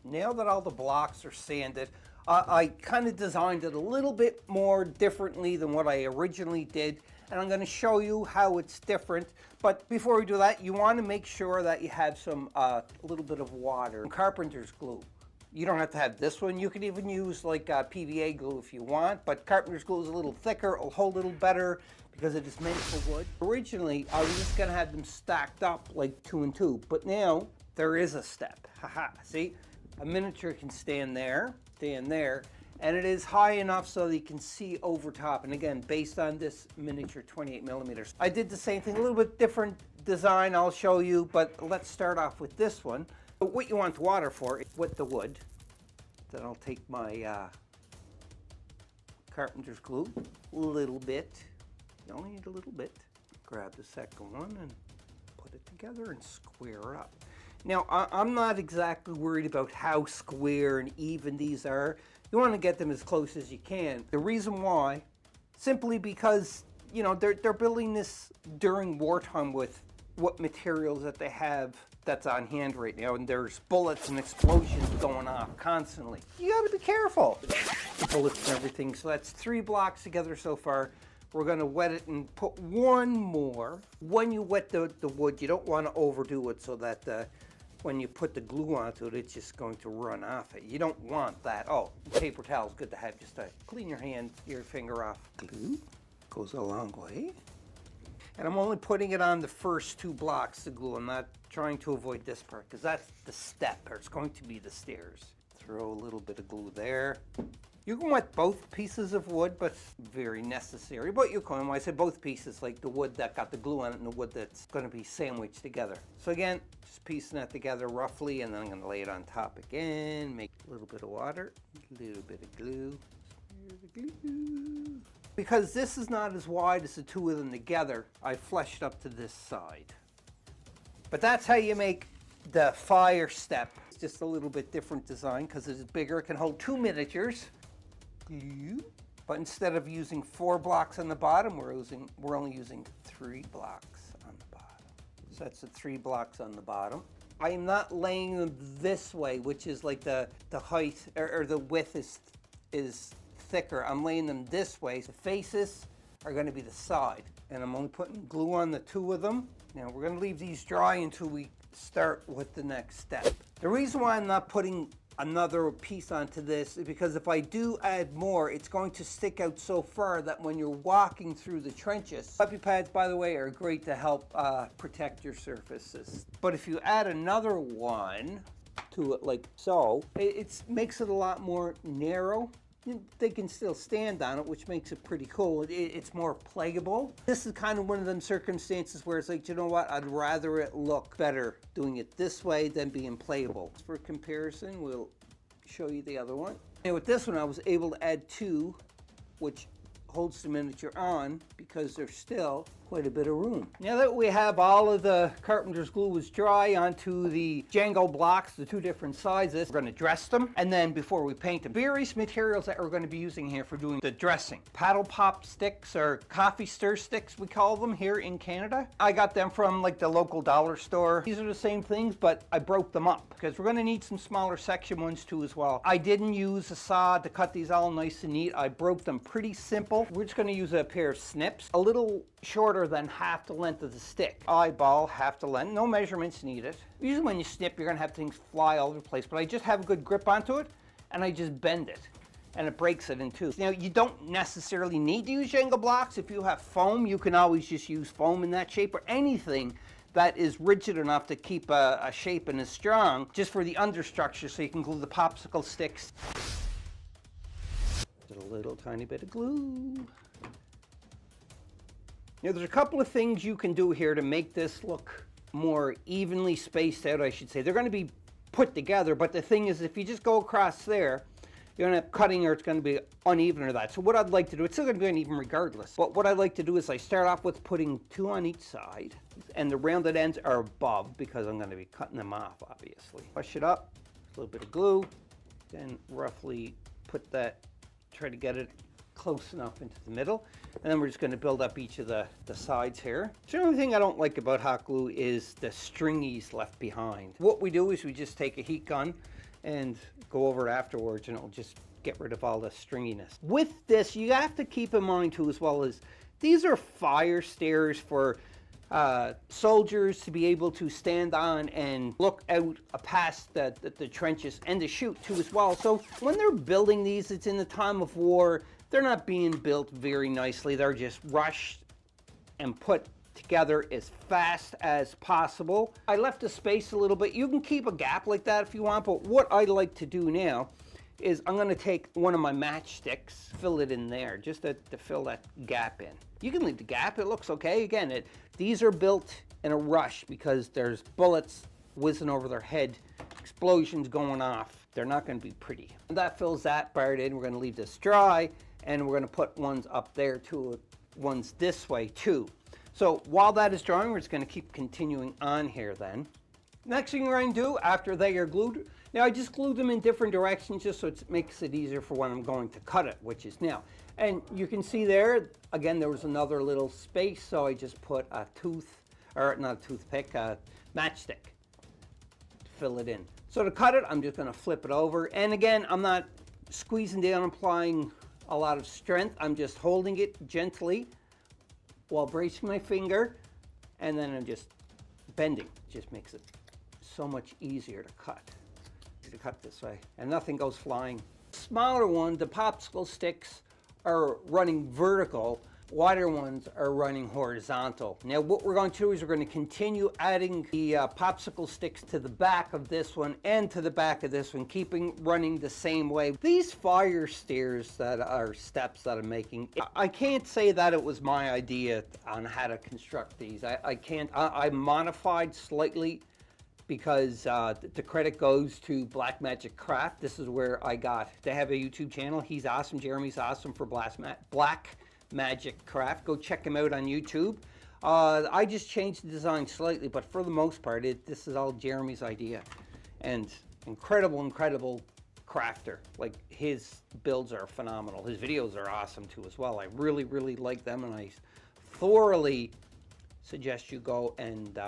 Now that all the blocks are sanded, I kind of designed it a little bit more differently than what I originally did, and I'm going to show you how it's different. But before we do that, you want to make sure that you have some a little bit of water. Carpenter's glue. You don't have to have this one. You can even use like PVA glue if you want, but carpenter's glue is a little thicker. It'll hold a little better because it is meant for wood. Originally, I was just going to have them stacked up like 2 and 2, but now there is a step. Haha, see? A miniature can stand there, and it is high enough so that you can see over top. And again, based on this miniature 28 millimeters. I did the same thing, a little bit different design I'll show you, but let's start off with this one. But what you want the water for is with the wood. Then I'll take my carpenter's glue, a little bit. You only need a little bit. Grab the second one and put it together and square it up. Now, I'm not exactly worried about how square and even these are. You want to get them as close as you can. The reason why, simply because, you know, they're building this during wartime with what materials that they have that's on hand right now, and there's bullets and explosions going off constantly. You got to be careful. Bullets and everything. So that's 3 blocks together so far. We're going to wet it and put 1 more. When you wet the wood, you don't want to overdo it so that when you put the glue onto it, it's just going to run off it. You don't want that. Oh, paper towel is good to have just to clean your hand, your finger off. Glue goes a long way. And I'm only putting it on the first 2 blocks, the glue. I'm not trying to avoid this part because that's the step, or it's going to be the stairs. Throw a little bit of glue there. You can wet both pieces of wood, but it's very necessary. But you can, when I say both pieces, like the wood that got the glue on it and the wood that's going to be sandwiched together. So again, just piecing that together roughly, and then I'm going to lay it on top again, make a little bit of water, a little bit of glue. Because this is not as wide as the 2 of them together, I fleshed up to this side. But that's how you make the fire step. It's just a little bit different design because it's bigger. It can hold 2 miniatures. But instead of using 4 blocks on the bottom, we're only using 3 blocks on the bottom. So that's the 3 blocks on the bottom. I am not laying them this way, which is like the height or the width is thicker. I'm laying them this way. The faces are going to be the side, and I'm only putting glue on the 2 of them. Now we're going to leave these dry until we start with the next step. The reason why I'm not putting another piece onto this, because if I do add more, it's going to stick out so far that when you're walking through the trenches, puppy pads, by the way, are great to help protect your surfaces. But if you add another one to it like so, it makes it a lot more narrow. They can still stand on it, which makes it pretty cool. It's more playable. This is kind of one of them circumstances where it's like, you know what, I'd rather it look better doing it this way than being playable. For comparison, we'll show you the other one. And with this one, I was able to add two, which holds the miniature on because there's still quite a bit of room. Now that we have all of the carpenter's glue was dry onto the Django blocks, the two different sizes, we're going to dress them, and then before we paint them, various materials that we're going to be using here for doing the dressing. Paddle pop sticks, or coffee stir sticks we call them here in Canada. I got them from like the local dollar store. These are the same things, but I broke them up because we're going to need some smaller section ones too as well. I didn't use a saw to cut these all nice and neat. I broke them pretty simple. We're just going to use a pair of snips, a little shorter than half the length of the stick. Eyeball, half the length, no measurements needed. Usually when you snip, you're gonna have things fly all over the place, but I just have a good grip onto it, and I just bend it, and it breaks it in two. Now, you don't necessarily need to use Jenga blocks. If you have foam, you can always just use foam in that shape, or anything that is rigid enough to keep a shape and is strong, just for the understructure, so you can glue the popsicle sticks. Just a little tiny bit of glue. Now, there's a couple of things you can do here to make this look more evenly spaced out, I should say. They're going to be put together, but the thing is, if you just go across there, you're going to have cutting or it's going to be uneven or that. So what I'd like to do, it's still going to be uneven regardless, but what I'd like to do is I start off with putting two on each side, and the rounded ends are above because I'm going to be cutting them off, obviously. Push it up, a little bit of glue, then roughly put that, try to get it close enough into the middle, and then we're just going to build up each of the sides here. So the only thing I don't like about hot glue is the stringies left behind. What we do is we just take a heat gun and go over it afterwards, and it'll just get rid of all the stringiness. With this, you have to keep in mind too, as well, as these are fire stairs for soldiers to be able to stand on and look out past the trenches and to shoot too as well. So when they're building these, it's in the time of war. They're not being built very nicely. They're just rushed and put together as fast as possible. I left the space a little bit. You can keep a gap like that if you want, but what I like to do now is I'm going to take one of my matchsticks, fill it in there, just to fill that gap in. You can leave the gap, it looks okay. Again, these are built in a rush because there's bullets whizzing over their head, explosions going off. They're not going to be pretty. And that fills that part in. We're going to leave this dry, and we're going to put ones up there too, ones this way too. So while that is drying, we're just going to keep continuing on here then. Next thing we're going to do after they are glued, now I just glued them in different directions just so it makes it easier for when I'm going to cut it, which is now. And you can see there, again, there was another little space, so I just put a not a toothpick, a matchstick to fill it in. So to cut it, I'm just going to flip it over. And again, I'm not squeezing down, applying a lot of strength. I'm just holding it gently while bracing my finger, and then I'm just bending. It just makes it so much easier to cut this way, and nothing goes flying. Smaller one, the popsicle sticks are running vertical, wider ones are running horizontal. Now what we're going to do is we're going to continue adding the popsicle sticks to the back of this one and to the back of this one, keeping running the same way. These fire stairs that are steps that I'm making, I can't say that it was my idea on how to construct these. I modified slightly because the credit goes to Black Magic Craft. This is where they have a YouTube channel. He's awesome. Jeremy's awesome for Black Magic Craft. Go check him out on YouTube. I just changed the design slightly, but for the most part, this is all Jeremy's idea. And incredible crafter. Like, his builds are phenomenal. His videos are awesome too as well. I really, really like them, and I thoroughly suggest you go and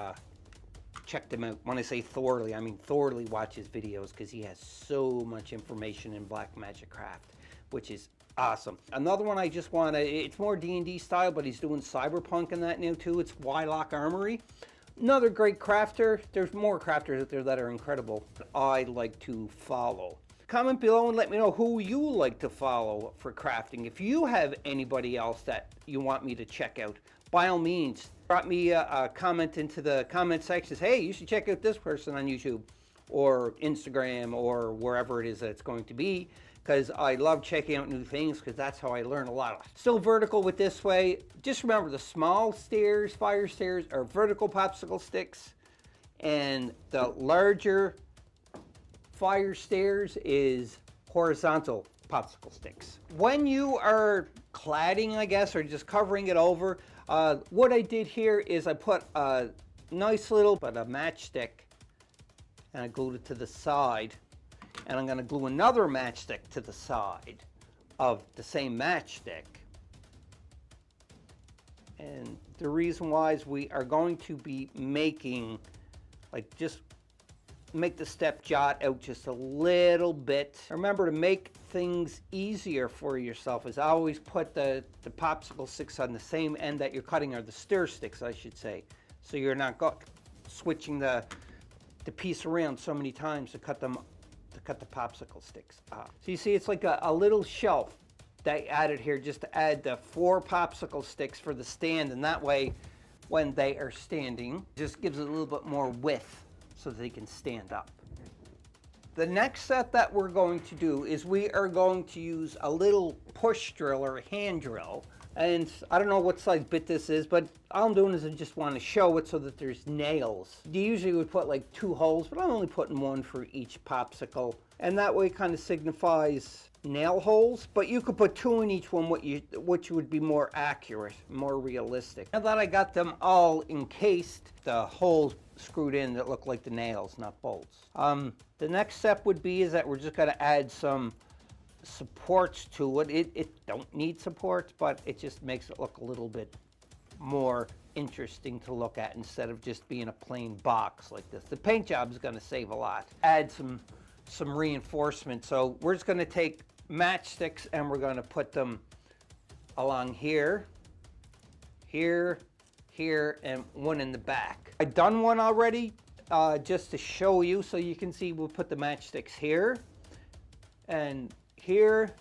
check them out. When I say thoroughly, I mean thoroughly watch his videos, because he has so much information in Black Magic Craft, which is awesome. Another one I just want to, it's more D&D style, but he's doing cyberpunk in that now too. It's Wylock Armory. Another great crafter. There's more crafters out there that are incredible that I like to follow. Comment below and let me know who you like to follow for crafting. If you have anybody else that you want me to check out, by all means, drop me a comment into the comment section. Say, hey, you should check out this person on YouTube or Instagram or wherever it is that it's going to be, because I love checking out new things, because that's how I learn a lot. Still vertical with this way. Just remember, the small stairs, fire stairs, are vertical popsicle sticks, and the larger fire stairs is horizontal popsicle sticks. When you are cladding, I guess, or just covering it over, what I did here is I put a nice little, but a matchstick, and I glued it to the side, and I'm going to glue another matchstick to the side of the same matchstick. And the reason why is we are going to be making, like, just make the step jot out just a little bit. Remember, to make things easier for yourself is always put the popsicle sticks on the same end that you're cutting, or the stir sticks, I should say. So you're not switching the piece around so many times to cut the popsicle sticks off. So you see, it's like a little shelf that I added here just to add the 4 popsicle sticks for the stand, and that way when they are standing, just gives it a little bit more width so that they can stand up. The next set that we're going to do is we are going to use a little push drill or a hand drill. And I don't know what size bit this is, but all I'm doing is I just want to show it so that there's nails. You usually would put like 2 holes, but I'm only putting 1 for each popsicle. And that way it kind of signifies nail holes, but you could put 2 in each one, which would be more accurate, more realistic. Now that I got them all encased, the holes screwed in that look like the nails, not bolts. The next step would be is that we're just going to add some supports to it. It don't need supports, but it just makes it look a little bit more interesting to look at instead of just being a plain box like this. The paint job is going to save a lot. Add some reinforcement. So we're just going to take matchsticks and we're going to put them along here, here, here, and 1 in the back. I've done one already just to show you, so you can see we'll put the matchsticks here and here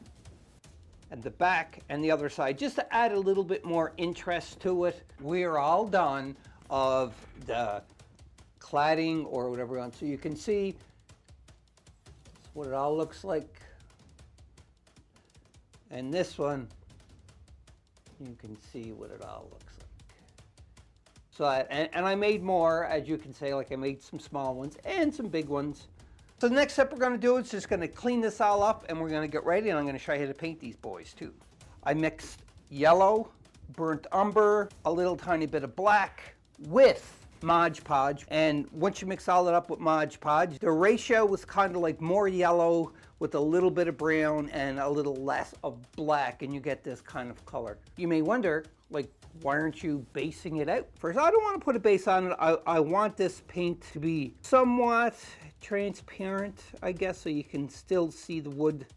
and the back and the other side, just to add a little bit more interest to it. We're all done of the cladding or whatever we want. So you can see what it all looks like. And this one, you can see what it all looks like. So, and I made more, as you can see, like I made some small ones and some big ones. So the next step we're going to do is just going to clean this all up, and we're going to get ready, and I'm going to show you how to paint these boys too. I mixed yellow, burnt umber, a little tiny bit of black with Mod Podge, and once you mix all that up with Mod Podge, the ratio was kind of like more yellow with a little bit of brown and a little less of black, and you get this kind of color. You may wonder, like, why aren't you basing it out? First, I don't want to put a base on it. I want this paint to be somewhat transparent, I guess, so you can still see the wood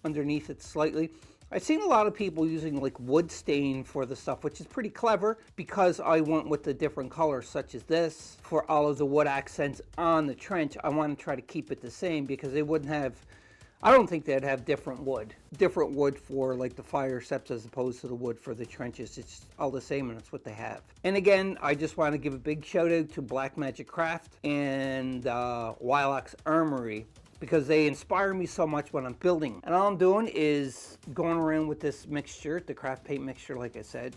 underneath it slightly. I've seen a lot of people using like wood stain for the stuff, which is pretty clever, because I went with the different colors such as this for all of the wood accents on the trench. I want to try to keep it the same, because they wouldn't have, I don't think they'd have different wood for like the fire steps as opposed to the wood for the trenches. It's all the same, and that's what they have. And again, I just want to give a big shout out to Black Magic Craft and Wylock's Armory, because they inspire me so much when I'm building. And all I'm doing is going around with this mixture, the craft paint mixture, like I said.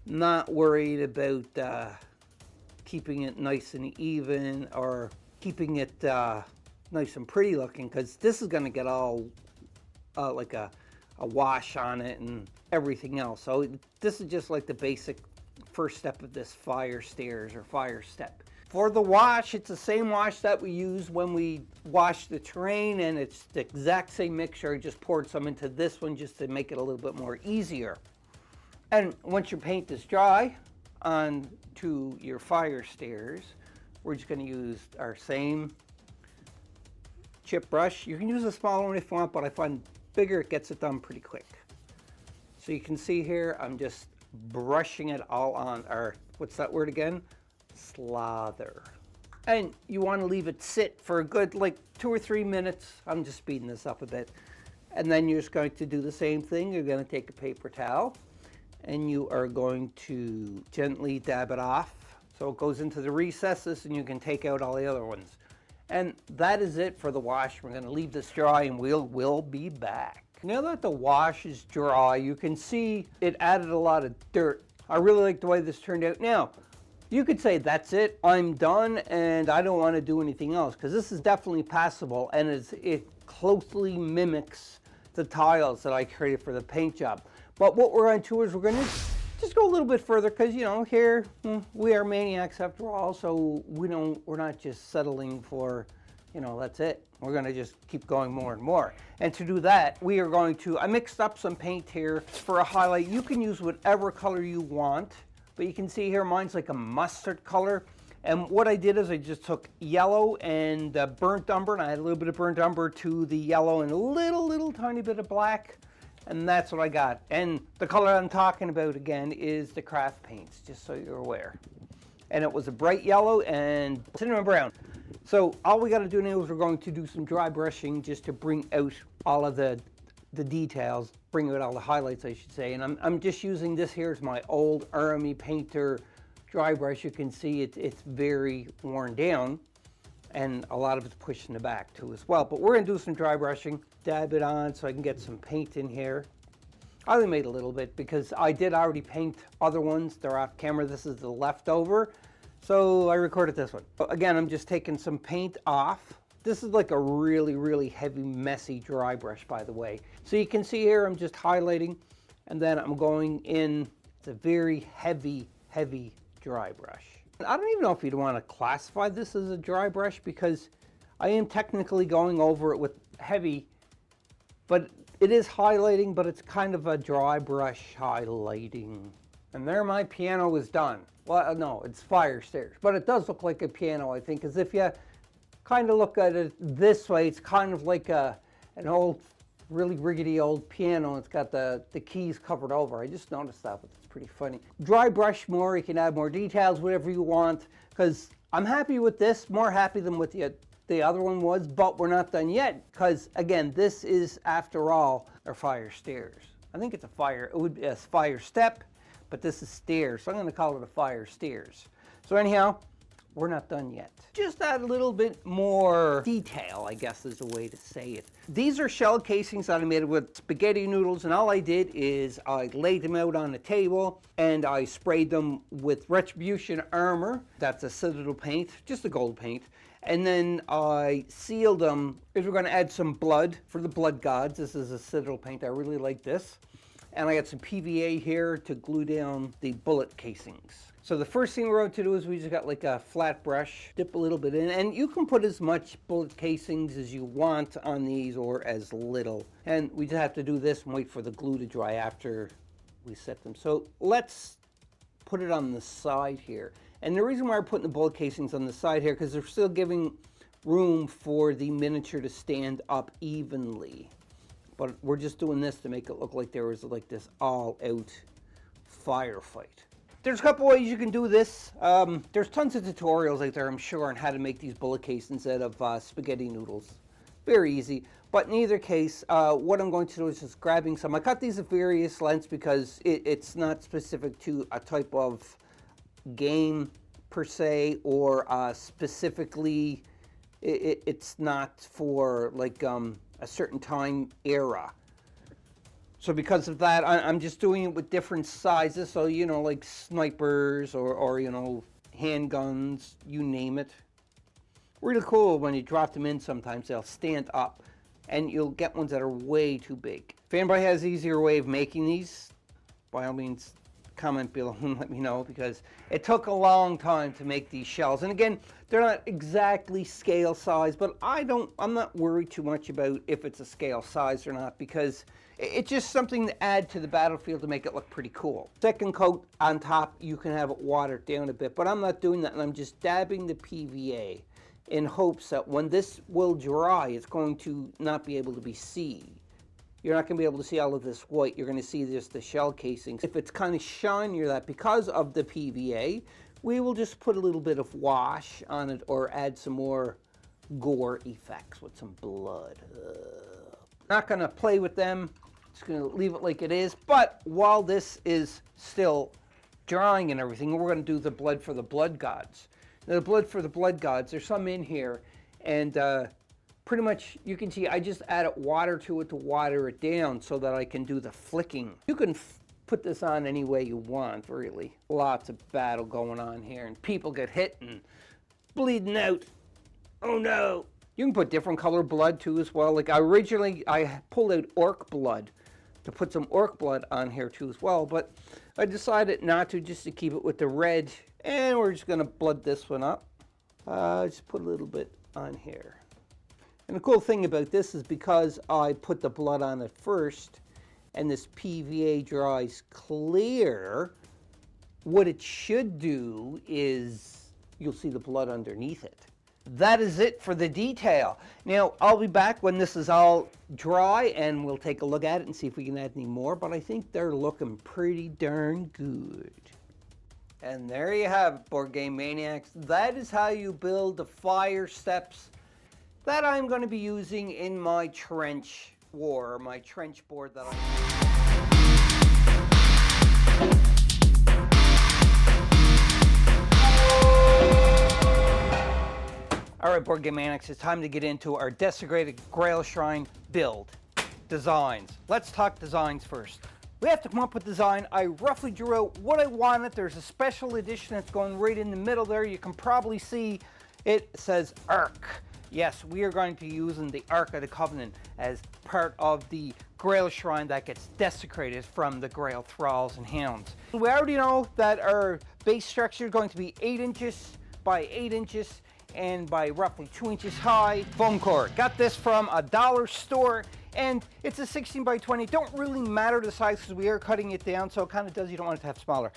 Not worried about keeping it nice and even, or keeping it nice and pretty looking, because this is going to get all like a wash on it and everything else. So this is just like the basic first step of this fire stairs or fire step. For the wash, it's the same wash that we use when we wash the terrain, and it's the exact same mixture. I just poured some into this one just to make it a little bit more easier. And once your paint is dry onto your fire stairs, we're just going to use our same chip brush. You can use a smaller one if you want, but I find bigger, it gets it done pretty quick. So you can see here, I'm just brushing it all on, or what's that word again? slather. And you want to leave it sit for a good like 2 or 3 minutes. I'm just speeding this up a bit. And then you're just going to do the same thing. You're going to take a paper towel and you are going to gently dab it off so it goes into the recesses and you can take out all the other ones. And that is it for the wash. We're going to leave this dry and we'll be back. Now that the wash is dry, you can see it added a lot of dirt. I really like the way this turned out. Now, you could say that's it, I'm done, and I don't want to do anything else, because this is definitely passable, and it closely mimics the tiles that I created for the paint job. But what we're going to do is we're going to just go a little bit further, because, you know, here, we are maniacs after all, so we're not just settling for, you know, that's it. We're going to just keep going more and more. And to do that, we are going to, I mixed up some paint here for a highlight. You can use whatever color you want. But you can see here, mine's like a mustard color. And what I did is I just took yellow and burnt umber, and I had a little bit of burnt umber to the yellow and a little tiny bit of black. And that's what I got. And the color I'm talking about again is the craft paints, just so you're aware. And it was a bright yellow and cinnamon brown. So all we got to do now is we're going to do some dry brushing just to bring out all of the details, bring out all the highlights, I should say. And I'm just using this here as my old Army Painter dry brush. You can see it's very worn down, and a lot of it's pushed in the back too as well. But we're going to do some dry brushing, dab it on so I can get some paint in here. I only made a little bit because I did already paint other ones. They're off camera. This is the leftover, so I recorded this one. Again, I'm just taking some paint off. This is like a really heavy, messy dry brush, by the way. So you can see here, I'm just highlighting, and then I'm going in. It's a very heavy dry brush. I don't even know if you'd want to classify this as a dry brush, because I am technically going over it with heavy, but it is highlighting, but it's kind of a dry brush highlighting. And there my piano is done. Well, no, it's fire stairs, but it does look like a piano, I think, as if you kind of look at it this way, it's kind of like an old, really rickety old piano. It's got the keys covered over. I just noticed that, but it's pretty funny. Dry brush more, you can add more details, whatever you want, because I'm happy with this, more happy than what the other one was, but we're not done yet, because again, this is, after all, our fire stairs. I think it's it would be a fire step, but this is stairs, so I'm going to call it a fire stairs. So anyhow, we're not done yet. Just add a little bit more detail, I guess is the way to say it. These are shell casings that I made with spaghetti noodles, and all I did is I laid them out on the table and I sprayed them with Retribution Armor. That's a Citadel paint, just a gold paint. And then I sealed them, because we're going to add some blood for the blood gods. This is a Citadel paint, I really like this. And I got some PVA here to glue down the bullet casings. So the first thing we're going to do is we just got like a flat brush, dip a little bit in, and you can put as much bullet casings as you want on these or as little. And we just have to do this and wait for the glue to dry after we set them. So let's put it on the side here. And the reason why we're putting the bullet casings on the side here, because they're still giving room for the miniature to stand up evenly. But we're just doing this to make it look like there was like this all-out firefight. There's a couple ways you can do this. There's tons of tutorials out there, I'm sure, on how to make these bullet casings out of spaghetti noodles. Very easy. But in either case, what I'm going to do is just grabbing some. I cut these at various lengths because it's not specific to a type of game per se, or specifically, it's not for like a certain time era. So because of that, I'm just doing it with different sizes. So, you know, like snipers or you know, handguns, you name it. Really cool when you drop them in sometimes, they'll stand up. And you'll get ones that are way too big. If anybody has an easier way of making these, by all means, comment below and let me know, because it took a long time to make these shells. And again, they're not exactly scale size, but I'm not worried too much about if it's a scale size or not, because it's just something to add to the battlefield to make it look pretty cool. Second coat on top, you can have it watered down a bit, but I'm not doing that, and I'm just dabbing the PVA in hopes that when this will dry, it's going to not be able to be seen. You're not going to be able to see all of this white. You're going to see just the shell casings. If it's kind of shinier, that because of the PVA, we will just put a little bit of wash on it or add some more gore effects with some blood. Not gonna play with them, just gonna leave it like it is. But while this is still drying and everything, we're gonna do the blood for the blood gods. Now, the blood for the blood gods, there's some in here, and pretty much you can see I just added water to it to water it down so that I can do the flicking. You can put this on any way you want, really. Lots of battle going on here, and people get hit and bleeding out. Oh no! You can put different color blood too as well. Like originally I pulled out orc blood to put some orc blood on here too as well, but I decided not to, just to keep it with the red, and we're just gonna blood this one up. Just put a little bit on here. And the cool thing about this is because I put the blood on it first and this PVA dries clear, what it should do is you'll see the blood underneath it. That is it for the detail. Now, I'll be back when this is all dry and we'll take a look at it and see if we can add any more, but I think they're looking pretty darn good. And there you have it, Board Game Maniacs. That is how you build the fire steps that I'm going to be using in my trench war, my trench board that Alright, Board Game Maniacs, it's time to get into our desecrated Grail Shrine build. Designs. Let's talk designs first. We have to come up with design. I roughly drew out what I wanted. There's a special edition that's going right in the middle there. You can probably see it says Ark. Yes, we are going to be using the Ark of the Covenant as part of the Grail Shrine that gets desecrated from the Grail Thralls and Hounds. We already know that our base structure is going to be 8 inches by 8 inches and by roughly 2 inches high. Foam core. Got this from a dollar store, and it's a 16 by 20. Don't really matter the size because we are cutting it down, so it kind of does, you don't want it to have smaller.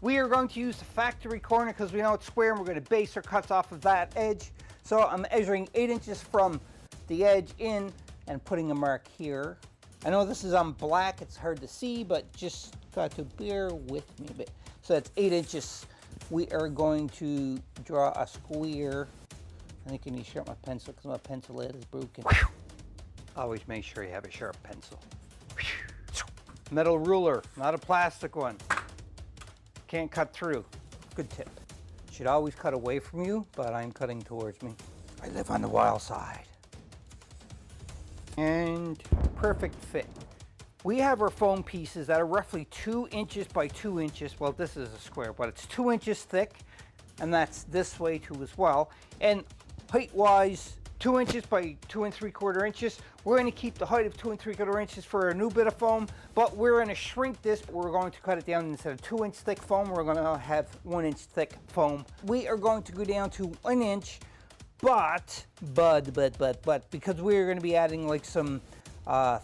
We are going to use the factory corner because we know it's square and we're going to base our cuts off of that edge. So I'm measuring 8 inches from the edge in and putting a mark here. I know this is on black, it's hard to see, but just got to bear with me a bit. So that's 8 inches. We are going to draw a square. I think I need to sharpen my pencil because my pencil head is broken. Always make sure you have a sharp pencil. Metal ruler, not a plastic one. Can't cut through. Good tip. Should always cut away from you, but I'm cutting towards me. I live on the wild side. And perfect fit. We have our foam pieces that are roughly 2 inches by 2 inches. Well, this is a square, but it's 2 inches thick, and that's this way too as well. And height-wise, 2 inches by 2 3/4 inches. We're going to keep the height of 2 3/4 inches for a new bit of foam, but we're going to shrink this. But we're going to cut it down. Instead of 2 inch thick foam, we're going to have 1 inch thick foam. We are going to go down to 1 inch, but because we're going to be adding like some a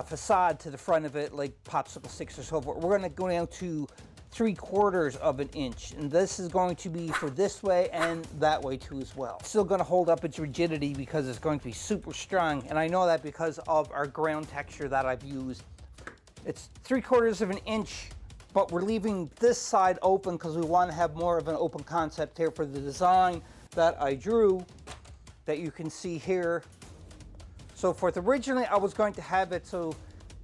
facade to the front of it, like popsicle sticks or so forth, we're going to go down to 3/4 of an inch, and this is going to be for this way and that way too as well. Still going to hold up its rigidity because it's going to be super strong, and I know that because of our ground texture that I've used. It's 3/4 of an inch, but we're leaving this side open because we want to have more of an open concept here for the design that I drew that you can see here. So forth. Originally I was going to have it so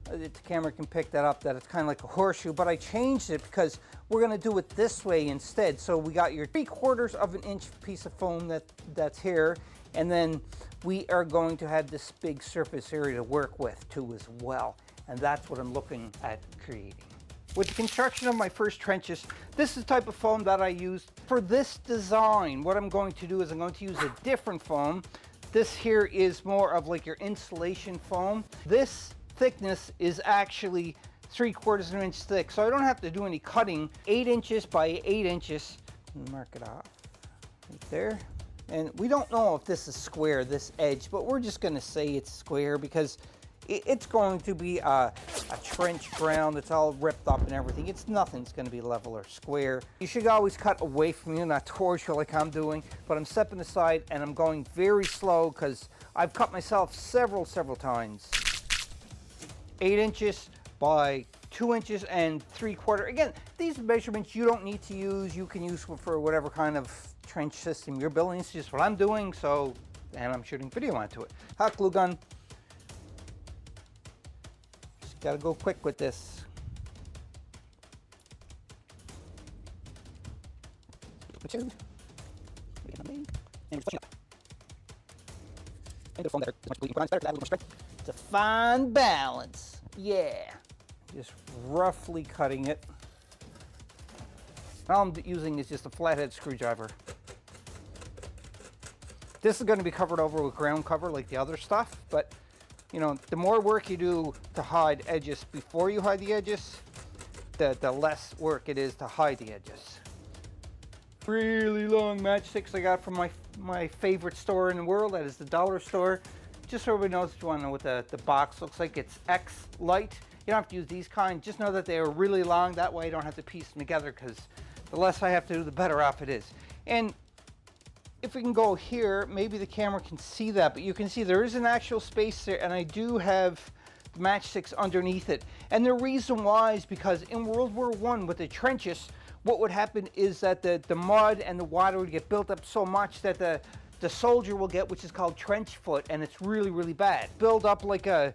the camera can pick that up, that it's kind of like a horseshoe, but I changed it because we're going to do it this way instead. So we got your 3/4 of an inch piece of foam that's here, and then we are going to have this big surface area to work with too as well, and that's what I'm looking at creating. With the construction of my first trenches, this is the type of foam that I used for this design. What I'm going to do is I'm going to use a different foam. This here is more of like your insulation foam. This thickness is actually 3/4 of an inch thick, so I don't have to do any cutting. 8 inches by 8 inches. Mark it off right there. And we don't know if this is square, this edge, but we're just going to say it's square because it's going to be a trench ground that's all ripped up and everything. Nothing's going to be level or square. You should always cut away from you, not towards you like I'm doing, but I'm stepping aside and I'm going very slow because I've cut myself several times. 8 inches by 2 inches and 3/4. Again, these measurements you don't need to use. You can use for whatever kind of trench system you're building. It's just what I'm doing, so, and I'm shooting video onto it. Hot glue gun. Just gotta go quick with this. It's a fine balance. Yeah. Just roughly cutting it. All I'm using is just a flathead screwdriver. This is going to be covered over with ground cover like the other stuff, but you know, the more work you do to hide edges before you hide the edges, the less work it is to hide the edges. Really long matchsticks I got from my favorite store in the world, that is the dollar store. Just so everybody knows, if you want to know what the box looks like, it's X light. You don't have to use these kind, just know that they are really long, that way I don't have to piece them together, because the less I have to do, the better off it is. And if we can go here, maybe the camera can see that, but you can see there is an actual space there, and I do have the matchsticks underneath it. And the reason why is because in World War I with the trenches, what would happen is that the mud and the water would get built up so much that the soldier will get, which is called trench foot, and it's really, really bad. Build up like a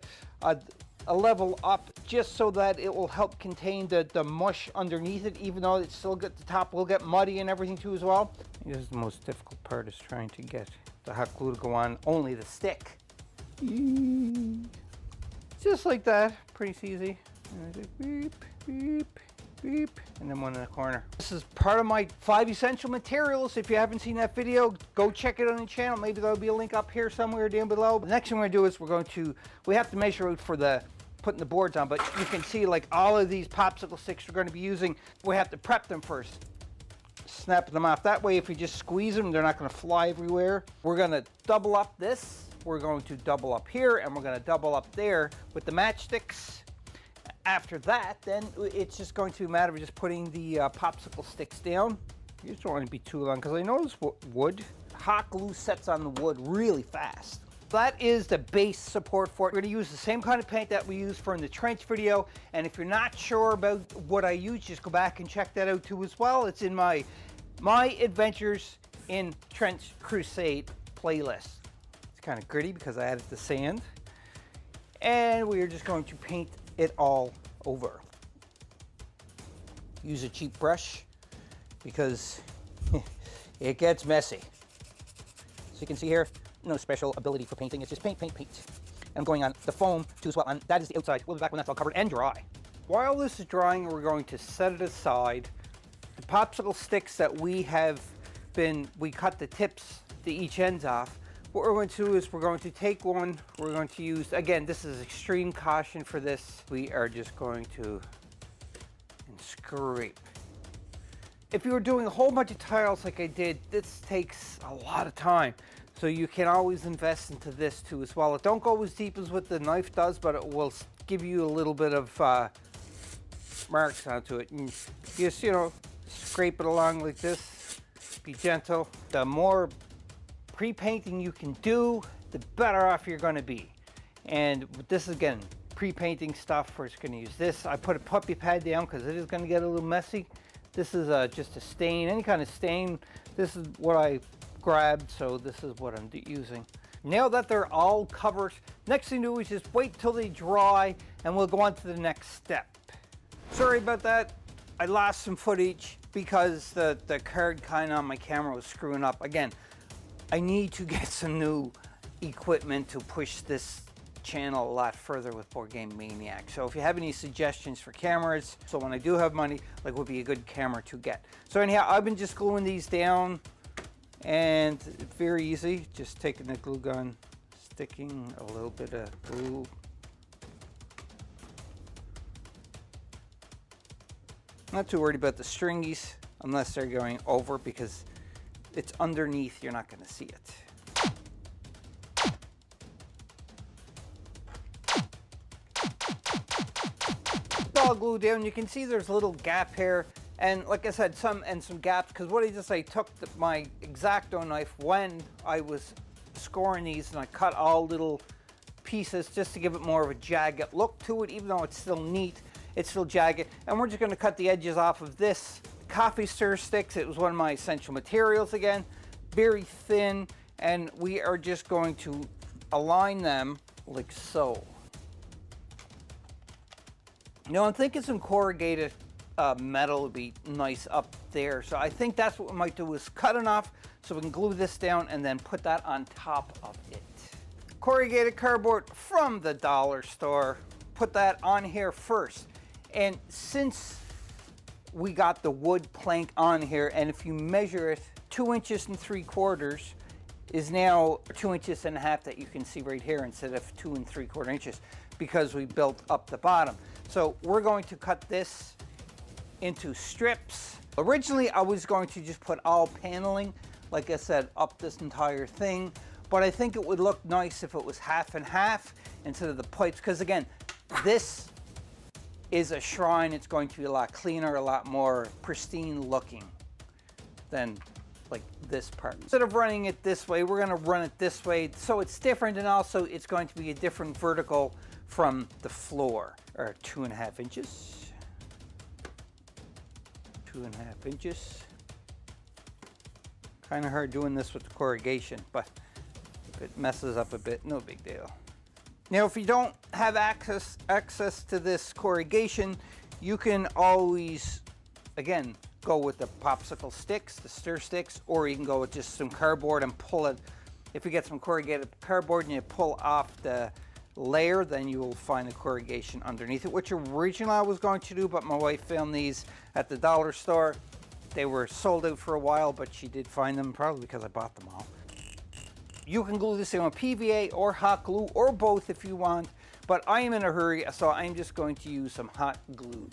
level up just so that it will help contain the mush underneath it, even though it's still the top will get muddy and everything too as well. This is the most difficult part, is trying to get the hot glue to go on only the stick. Just like that, pretty easy. Beep, beep, beep, and then one in the corner. This is part of my 5 essential materials. If you haven't seen that video, go check it on the channel. Maybe there'll be a link up here somewhere down below. The next thing we're going to do is we have to measure out for putting the boards on, but you can see like all of these popsicle sticks we're going to be using, we have to prep them first. Snap them off. That way if you just squeeze them, they're not going to fly everywhere. We're going to double up this. We're going to double up here, and we're going to double up there with the matchsticks. After that, then it's just going to be a matter of just putting the popsicle sticks down. You just don't want to be too long, because I noticed wood, hot glue sets on the wood really fast. That is the base support for it. We're going to use the same kind of paint that we used for in the trench video, and if you're not sure about what I use, just go back and check that out too as well. It's in my Adventures in Trench Crusade playlist. It's kind of gritty because I added the sand, and we are just going to paint it all over. Use a cheap brush because it gets messy. So you can see here, no special ability for painting, it's just paint, paint, paint. And I'm going on the foam too as well, and that is the outside. We'll be back when that's all covered and dry. While this is drying, we're going to set it aside. The popsicle sticks that we cut the tips to each ends off. What we're going to do is we're going to take one, we're going to use, again, this is extreme caution for this. We are just going to scrape. If you were doing a whole bunch of tiles like I did, this takes a lot of time. So you can always invest into this too as well. It don't go as deep as what the knife does, but it will give you a little bit of marks onto it. And just, you know, scrape it along like this. Be gentle. The more pre-painting you can do, the better off you're going to be. And this is, again, pre-painting stuff. We're just going to use this. I put a puppy pad down because it is going to get a little messy. This is just a stain, any kind of stain. This is what I grabbed, so this is what I'm using. Now that they're all covered, next thing to do is just wait till they dry, and we'll go on to the next step. Sorry about that. I lost some footage because the card kind on my camera was screwing up. Again, I need to get some new equipment to push this channel a lot further with Board Game Maniacs. So if you have any suggestions for cameras, so when I do have money, like would be a good camera to get. So anyhow, I've been just gluing these down, and it's very easy. Just taking the glue gun, sticking a little bit of glue. Not too worried about the stringies unless they're going over, because it's underneath, you're not going to see it. It's all glued down. You can see there's a little gap here, and like I said, some gaps, because what I took my X-Acto knife when I was scoring these, and I cut all little pieces just to give it more of a jagged look to it, even though it's still neat. it's still jagged. And we're just going to cut the edges off of this coffee stir sticks. It was one of my essential materials again, very thin, and we are just going to align them like so. Now I'm thinking some corrugated metal would be nice up there, so I think that's what we might do, is cut enough so we can glue this down and then put that on top of it. Corrugated cardboard from the dollar store, put that on here first. And since we got the wood plank on here, and if you measure it, 2 inches and 3/4 is now 2.5 inches that you can see right here instead of 2 3/4 inches, because we built up the bottom. So we're going to cut this into strips. Originally I was going to just put all paneling, like I said, up this entire thing, but I think it would look nice if it was half and half instead of the pipes, because again, this is a shrine. It's going to be a lot cleaner, a lot more pristine looking than like this part. Instead of running it this way, we're going to run it this way, so it's different, and also it's going to be a different vertical from the floor. Or 2.5 inches. 2.5 inches. Kind of hard doing this with the corrugation, but if it messes up a bit, no big deal. Now, if you don't have access to this corrugation, you can always, again, go with the popsicle sticks, the stir sticks, or you can go with just some cardboard and pull it. If you get some corrugated cardboard and you pull off the layer, then you will find the corrugation underneath it, which originally I was going to do, but my wife found these at the dollar store. They were sold out for a while, but she did find them, probably because I bought them all. You can glue this in with PVA or hot glue, or both if you want, but I am in a hurry, so I'm just going to use some hot glue.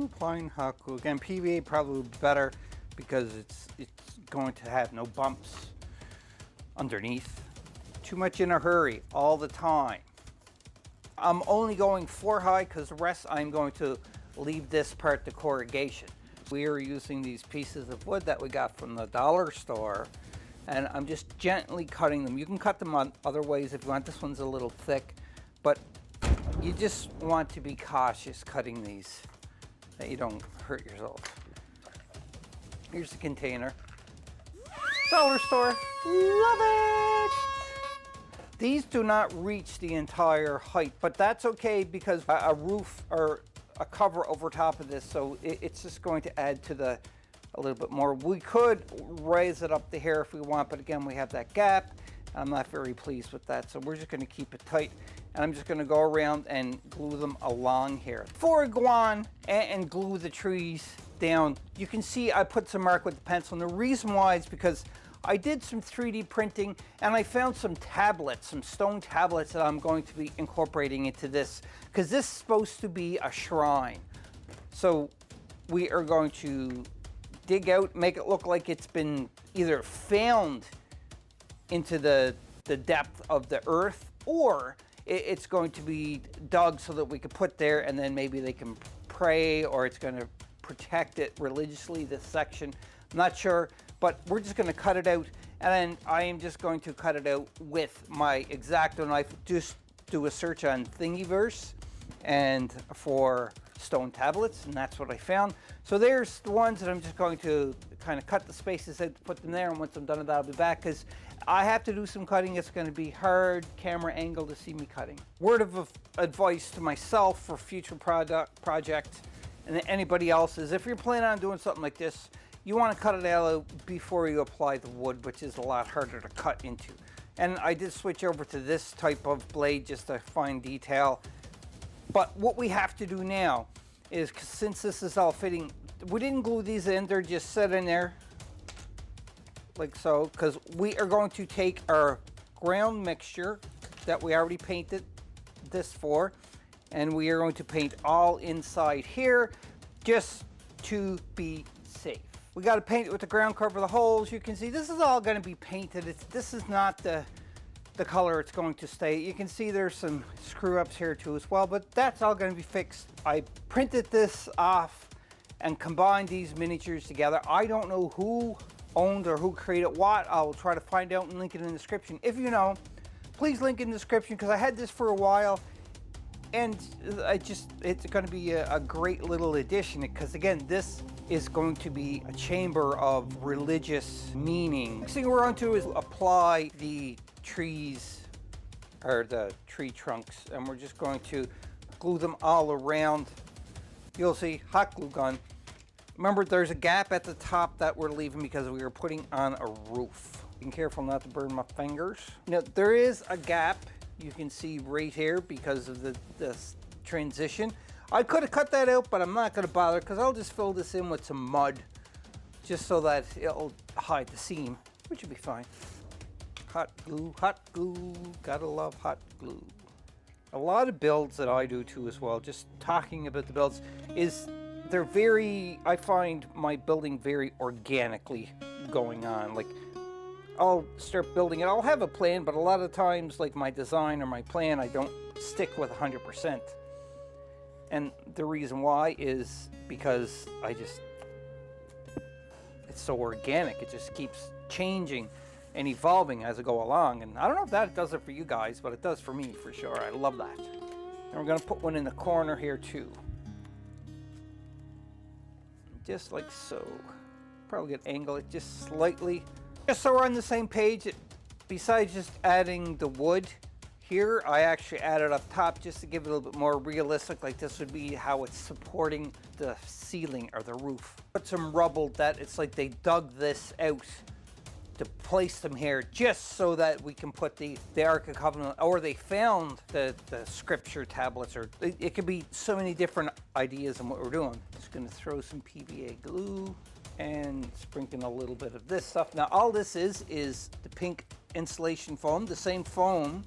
Applying hot glue. Again, PVA probably better because it's going to have no bumps underneath. Too much in a hurry all the time. I'm only going 4 high because the rest I'm going to leave this part to corrugation. We are using these pieces of wood that we got from the dollar store, and I'm just gently cutting them. You can cut them on other ways if you want. This one's a little thick, but you just want to be cautious cutting these, that you don't hurt yourself. Here's the container. Dollar store, love it! These do not reach the entire height, but that's okay because a roof or a cover over top of this, so it's just going to add to a little bit more. We could raise it up to here if we want, but again, we have that gap. I'm not very pleased with that, so we're just going to keep it tight, and I'm just going to go around and glue them along here. Before I go on and glue the trees down, you can see I put some mark with the pencil, and the reason why is because I did some 3D printing, and I found some tablets, some stone tablets that I'm going to be incorporating into this, because this is supposed to be a shrine. So we are going to dig out, make it look like it's been either found into the depth of the earth, or it's going to be dug so that we could put there, and then maybe they can pray, or it's going to protect it religiously, this section. I'm not sure, but we're just going to cut it out, and then I am just going to cut it out with my X-Acto knife. Just do a search on Thingiverse and for stone tablets, and that's what I found. So there's the ones that I'm just going to kind of cut the spaces out to put them there, and once I'm done with that, I'll be back, because I have to do some cutting. It's going to be hard camera angle to see me cutting. Word of advice to myself for future projects and anybody else is, if you're planning on doing something like this, you want to cut it out before you apply the wood, which is a lot harder to cut into. And I did switch over to this type of blade just to find detail. But what we have to do now is, since this is all fitting, we didn't glue these in, they're just set in there like so, because we are going to take our ground mixture that we already painted this for, and we are going to paint all inside here just to be safe. We got to paint it with the ground cover, the holes. You can see this is all going to be painted. This is not the color it's going to stay. You can see there's some screw ups here too as well, but that's all going to be fixed. I printed this off and combined these miniatures together. I don't know who owned or who created what. I'll try to find out and link it in the description if you know. please link in the description because I had this for a while. And it's going to be a great little addition because, again, this is going to be a chamber of religious meaning. Next thing we're on to is apply the trees, or the tree trunks, and we're just going to glue them all around. You'll see hot glue gun. Remember, there's a gap at the top that we're leaving because we were putting on a roof. Being careful not to burn my fingers. Now, there is a gap. You can see right here because of this transition. I could have cut that out, but I'm not going to bother because I'll just fill this in with some mud just so that it'll hide the seam, which will be fine. Hot glue, gotta love hot glue. A lot of builds that I do too as well, just talking about the builds, is they're very, I find my building very organically going on. Like, I'll start building it. I'll have a plan, but a lot of times, like my design or my plan, I don't stick with 100%. And the reason why is because it's so organic. It just keeps changing and evolving as I go along. And I don't know if that does it for you guys, but it does for me for sure. I love that. And we're gonna put one in the corner here too. Just like so. Probably gonna angle it just slightly. Just so we're on the same page, besides just adding the wood here, I actually added up top just to give it a little bit more realistic, like this would be how it's supporting the ceiling or the roof. Put some rubble that it's like they dug this out to place them here just so that we can put the Ark of Covenant, or they found the scripture tablets, or it could be so many different ideas on what we're doing. Just gonna throw some PVA glue and sprinkling a little bit of this stuff. Now all this is the pink insulation foam, the same foam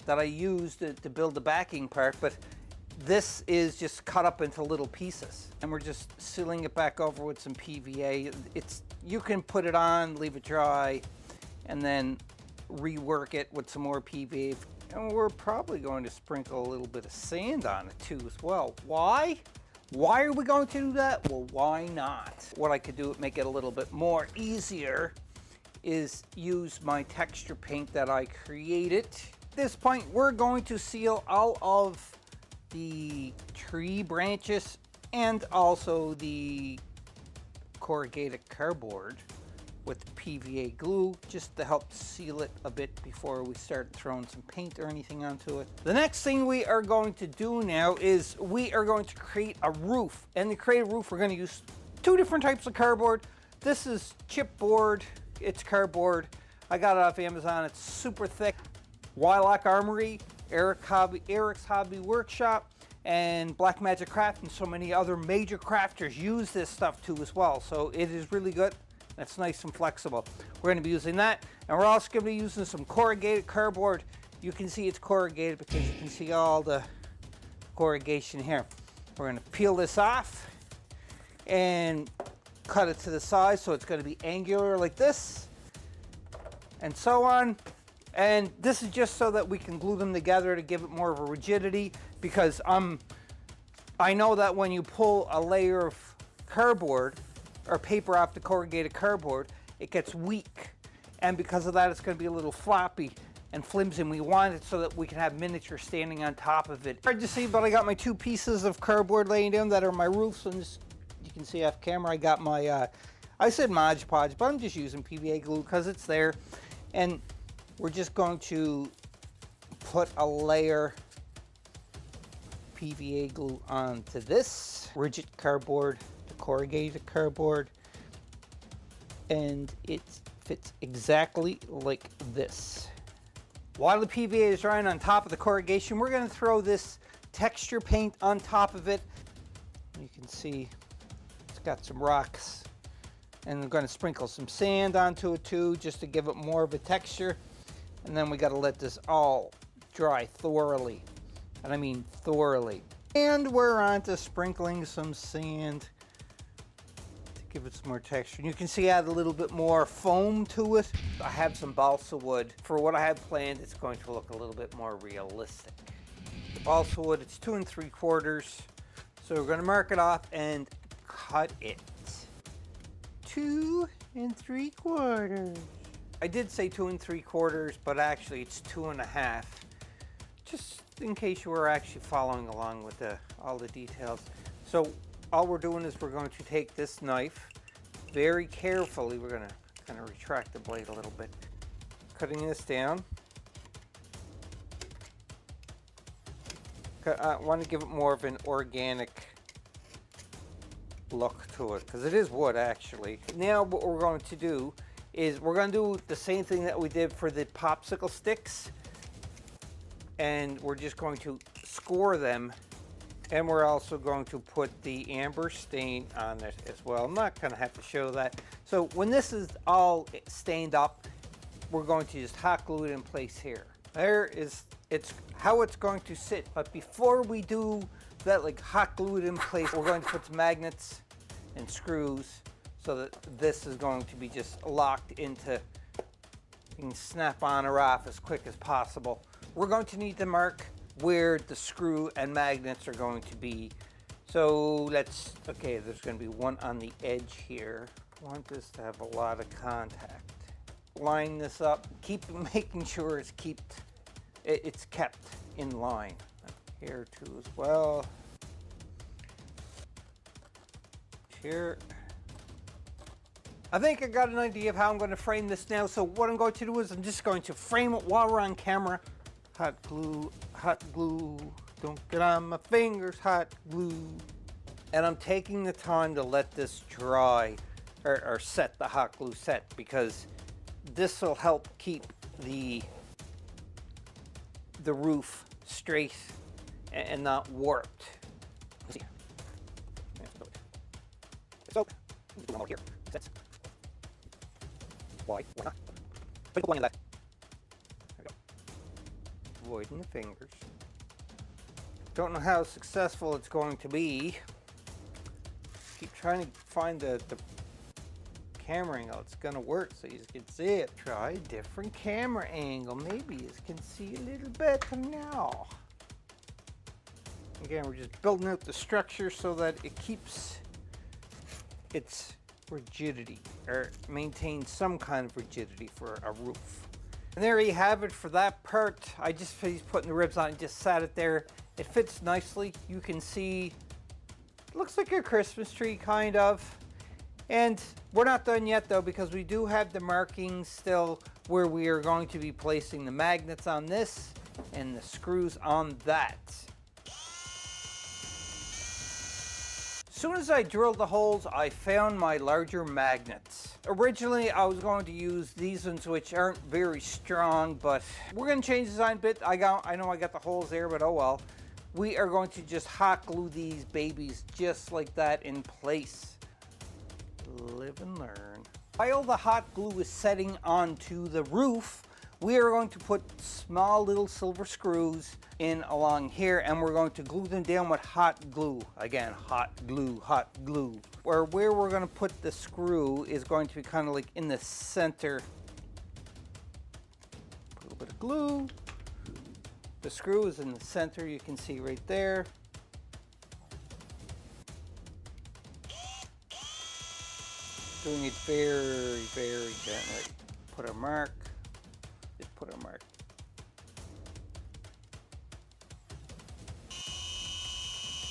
that I used to build the backing part, but this is just cut up into little pieces. And we're just sealing it back over with some PVA. You can put it on, leave it dry, and then rework it with some more PVA. And we're probably going to sprinkle a little bit of sand on it too as well. Why? Why are we going to do that? Well, why not? What I could do to make it a little bit more easier is use my texture paint that I created. At this point, we're going to seal all of the tree branches and also the corrugated cardboard with PVA glue just to help seal it a bit before we start throwing some paint or anything onto it. The next thing we are going to do now is we are going to create a roof. And to create a roof, we're going to use two different types of cardboard. This is chipboard, it's cardboard. I got it off Amazon, it's super thick. Wylock Armory, Eric's Hobby Workshop, and Black Magic Craft, and so many other major crafters use this stuff too as well. So it is really good. That's nice and flexible. We're going to be using that, and we're also going to be using some corrugated cardboard. You can see it's corrugated because you can see all the corrugation here. We're going to peel this off and cut it to the size so it's going to be angular like this, and so on. And this is just so that we can glue them together to give it more of a rigidity, because I know that when you pull a layer of cardboard or paper off the corrugated cardboard, it gets weak. And because of that, it's going to be a little floppy and flimsy. And we want it so that we can have miniature standing on top of it. Hard to see, but I got my two pieces of cardboard laying down that are my roofs. And this, you can see off camera, I got my, I said Mod Podge, but I'm just using PVA glue because it's there. And we're just going to put a layer PVA glue onto this rigid cardboard, the corrugated cardboard, and it fits exactly like this. While the PVA is drying on top of the corrugation, we're going to throw this texture paint on top of it. You can see it's got some rocks, and we're going to sprinkle some sand onto it too, just to give it more of a texture. And then we got to let this all dry thoroughly, and I mean thoroughly. And we're on to sprinkling some sand to give it some more texture. And you can see I add a little bit more foam to it. I have some balsa wood. For what I have planned, it's going to look a little bit more realistic. The balsa wood, it's 2 3/4. So we're going to mark it off and cut it. 2 3/4. I did say 2 3/4, but actually it's 2 1/2. Just in case you were actually following along with all the details. So all we're doing is we're going to take this knife very carefully. We're going to kind of retract the blade a little bit. Cutting this down. I want to give it more of an organic look to it, because it is wood actually. Now what we're going to do is we're going to do the same thing that we did for the popsicle sticks, and we're just going to score them, and we're also going to put the amber stain on it as well. I'm not going to have to show that. So when this is all stained up, we're going to just hot glue it in place here. It's how it's going to sit. But before we do that, like hot glue it in place, we're going to put some magnets and screws so that this is going to be just locked into, you can snap on or off as quick as possible. We're going to need to mark where the screw and magnets are going to be. So okay, there's going to be one on the edge here. I want this to have a lot of contact. Line this up, keep making sure it's kept in line. Here too as well. Here. I think I got an idea of how I'm going to frame this now. So what I'm going to do is I'm just going to frame it while we're on camera. Hot glue, don't get on my fingers, hot glue. And I'm taking the time to let this dry, or set the hot glue set, because this will help keep the roof straight and not warped. Let's see. So, one more here. That's why not? Put one in that. There we go. Avoiding the fingers. Don't know how successful it's going to be. Keep trying to find the camera angle it's gonna work so you can see it. Try a different camera angle. Maybe you can see a little better now. Again, we're just building out the structure so that it keeps its rigidity, or maintains some kind of rigidity for a roof. And there you have it for that part. I just finished putting the ribs on and just sat it there. It fits nicely. You can see, it looks like a Christmas tree kind of. And we're not done yet though, because we do have the markings still where we are going to be placing the magnets on this and the screws on that. As soon as I drilled the holes, I found my larger magnets. Originally, I was going to use these ones, which aren't very strong, but we're going to change the design a bit. I know I got the holes there, but oh well. We are going to just hot glue these babies just like that in place. Live and learn. While the hot glue is setting onto the roof, we are going to put small little silver screws in along here, and we're going to glue them down with hot glue. Again, hot glue, hot glue. Where we're going to put the screw is going to be kind of like in the center. Put a little bit of glue. The screw is in the center, you can see right there. Doing it very, very gently. Put a mark. Just put a mark.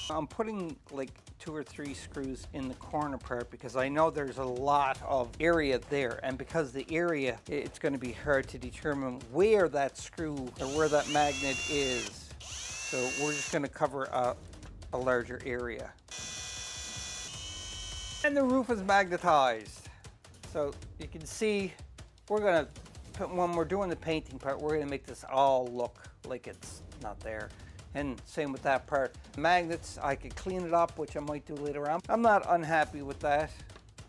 I'm putting like 2 or 3 screws in the corner part because I know there's a lot of area there, and because the area, it's going to be hard to determine where that screw or where that magnet is. So we're just going to cover a larger area. And the roof is magnetized. So you can see we're going to, when we're doing the painting part, we're going to make this all look like it's not there. And same with that part. Magnets, I could clean it up, which I might do later on. I'm not unhappy with that.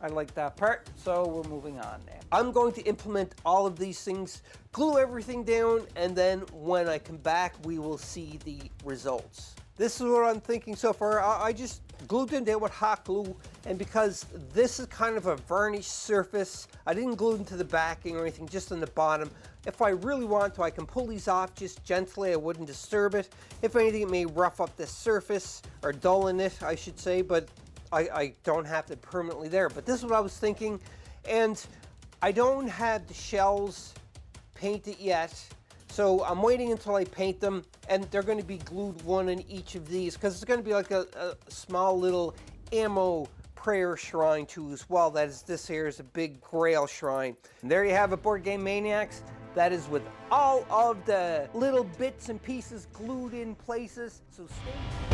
I like that part, so we're moving on now. I'm going to implement all of these things, glue everything down, and then when I come back, we will see the results. This is what I'm thinking so far. I just glued them down with hot glue, and because this is kind of a varnished surface, I didn't glue them to the backing or anything, just on the bottom. If I really want to, I can pull these off just gently. I wouldn't disturb it. If anything, it may rough up the surface, or dullien it, I should say, but I don't have it permanently there. But this is what I was thinking, and I don't have the shells painted yet, so I'm waiting until I paint them, and they're going to be glued one in each of these because it's going to be like a small little ammo prayer shrine too as well. That is, this here is a big Grail Shrine. And there you have it, Board Game Maniacs. That is with all of the little bits and pieces glued in places. So stay tuned.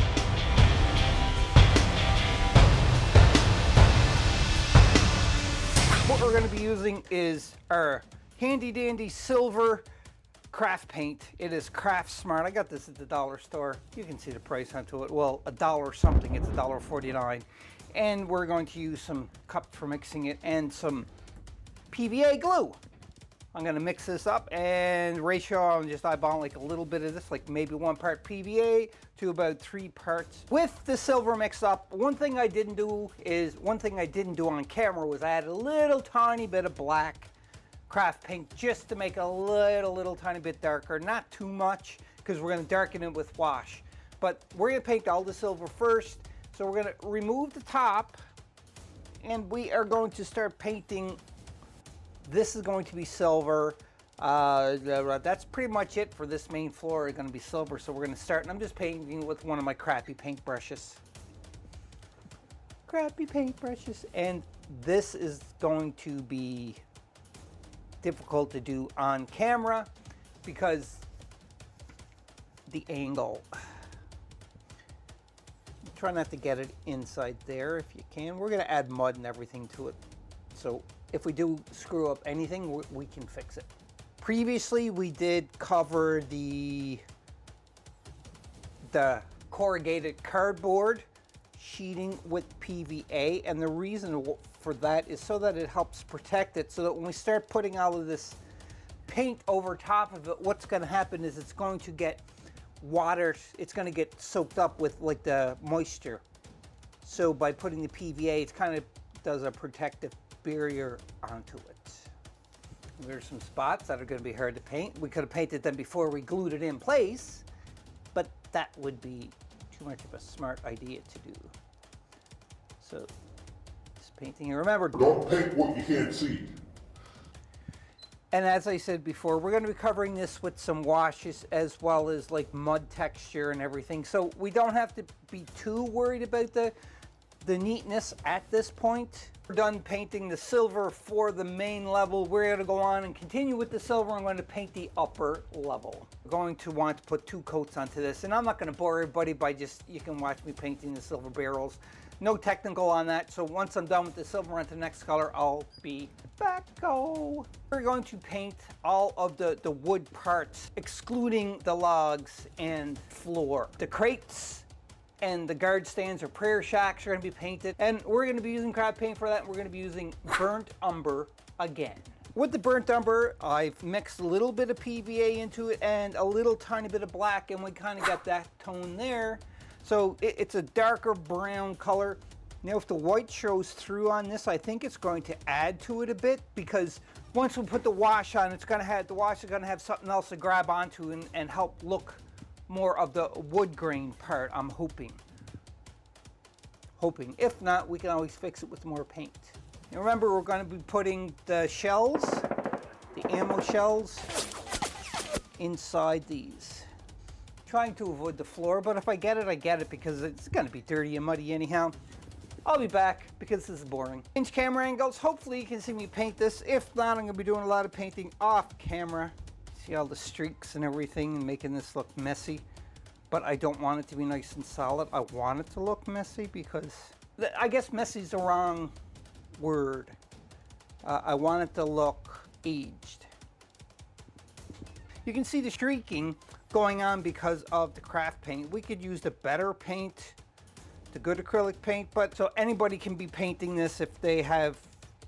What we're going to be using is our handy dandy silver craft paint. It is Craft Smart. I got this at the dollar store. You can see the price onto it. Well, $1 something. It's $1.49. And we're going to use some cup for mixing it and some PVA glue. I'm going to mix this up, and ratio, I'm just eyeballing like a little bit of this, like maybe 1 part PVA to about 3 parts. With the silver mixed up, one thing I didn't do on camera was add a little tiny bit of black craft paint just to make it a little tiny bit darker. Not too much, because we're going to darken it with wash. But we're going to paint all the silver first. So we're going to remove the top, and we are going to start painting. This is going to be silver. That's pretty much it for this main floor. It's going to be silver. So we're going to start, and I'm just painting with one of my crappy paintbrushes. And this is going to be difficult to do on camera because the angle. Try not to get it inside there if you can. We're going to add mud and everything to it. So if we do screw up anything, we can fix it. Previously, we did cover the corrugated cardboard sheeting with PVA, and the reason for that is so that it helps protect it, so that when we start putting all of this paint over top of it, what's going to happen is it's going to get water, it's going to get soaked up with like the moisture. So by putting the PVA, it kind of does a protective barrier onto it. There's some spots that are going to be hard to paint. We could have painted them before we glued it in place, but that would be too much of a smart idea to do. So just painting, and remember, don't paint what you can't see. And as I said before, we're going to be covering this with some washes as well as like mud texture and everything. So we don't have to be too worried about the neatness at this point. We're done painting the silver for the main level. We're going to go on and continue with the silver. I'm going to paint the upper level. We're going to want to put 2 coats onto this. And I'm not going to bore everybody by just, you can watch me painting the silver barrels. No technical on that, so once I'm done with the silver onto the next color, I'll be back. We're going to paint all of the wood parts, excluding the logs and floor. The crates and the guard stands or prayer shacks are going to be painted, and we're going to be using craft paint for that, and we're going to be using burnt umber again. With the burnt umber, I've mixed a little bit of PVA into it and a little tiny bit of black, and we kind of got that tone there. So it's a darker brown color. Now if the white shows through on this, I think it's going to add to it a bit, because once we put the wash on, the wash is going to have something else to grab onto and help look more of the wood grain part, I'm hoping. If not, we can always fix it with more paint. And remember, we're going to be putting the shells, the ammo shells, inside these. Trying to avoid the floor, but if I get it, I get it, because it's going to be dirty and muddy anyhow. I'll be back because this is boring. Change camera angles. Hopefully you can see me paint this. If not, I'm going to be doing a lot of painting off camera. See all the streaks and everything and making this look messy. But I don't want it to be nice and solid. I want it to look messy because, I guess messy is the wrong word. I want it to look aged. You can see the streaking going on because of the craft paint. We could use the better paint, the good acrylic paint, but so anybody can be painting this if they have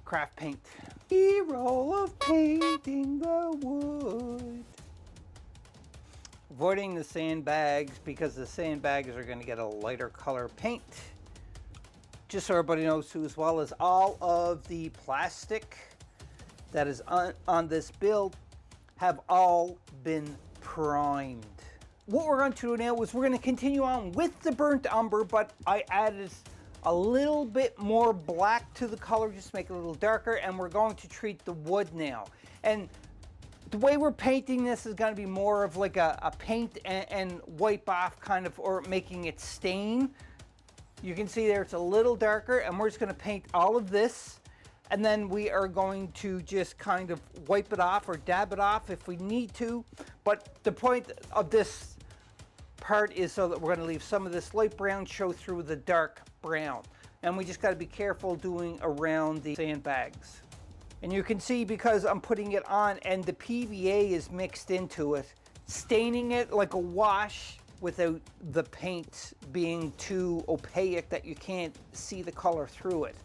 craft paint. Hero of painting the wood. Avoiding the sandbags because the sandbags are going to get a lighter color paint. Just so everybody knows too, as well as all of the plastic that is on this build have all been primed. What we're going to do now is we're going to continue on with the burnt umber, but I added a little bit more black to the color, just make it a little darker, and we're going to treat the wood now. And the way we're painting this is going to be more of like a paint and wipe off kind of, or making it stain. You can see there it's a little darker, and we're just going to paint all of this, and then we are going to just kind of wipe it off or dab it off if we need to. But the point of this part is so that we're going to leave some of this light brown show through the dark brown. And we just got to be careful doing around the sandbags. And you can see, because I'm putting it on and the PVA is mixed into it, staining it like a wash without the paint being too opaque that you can't see the color through it.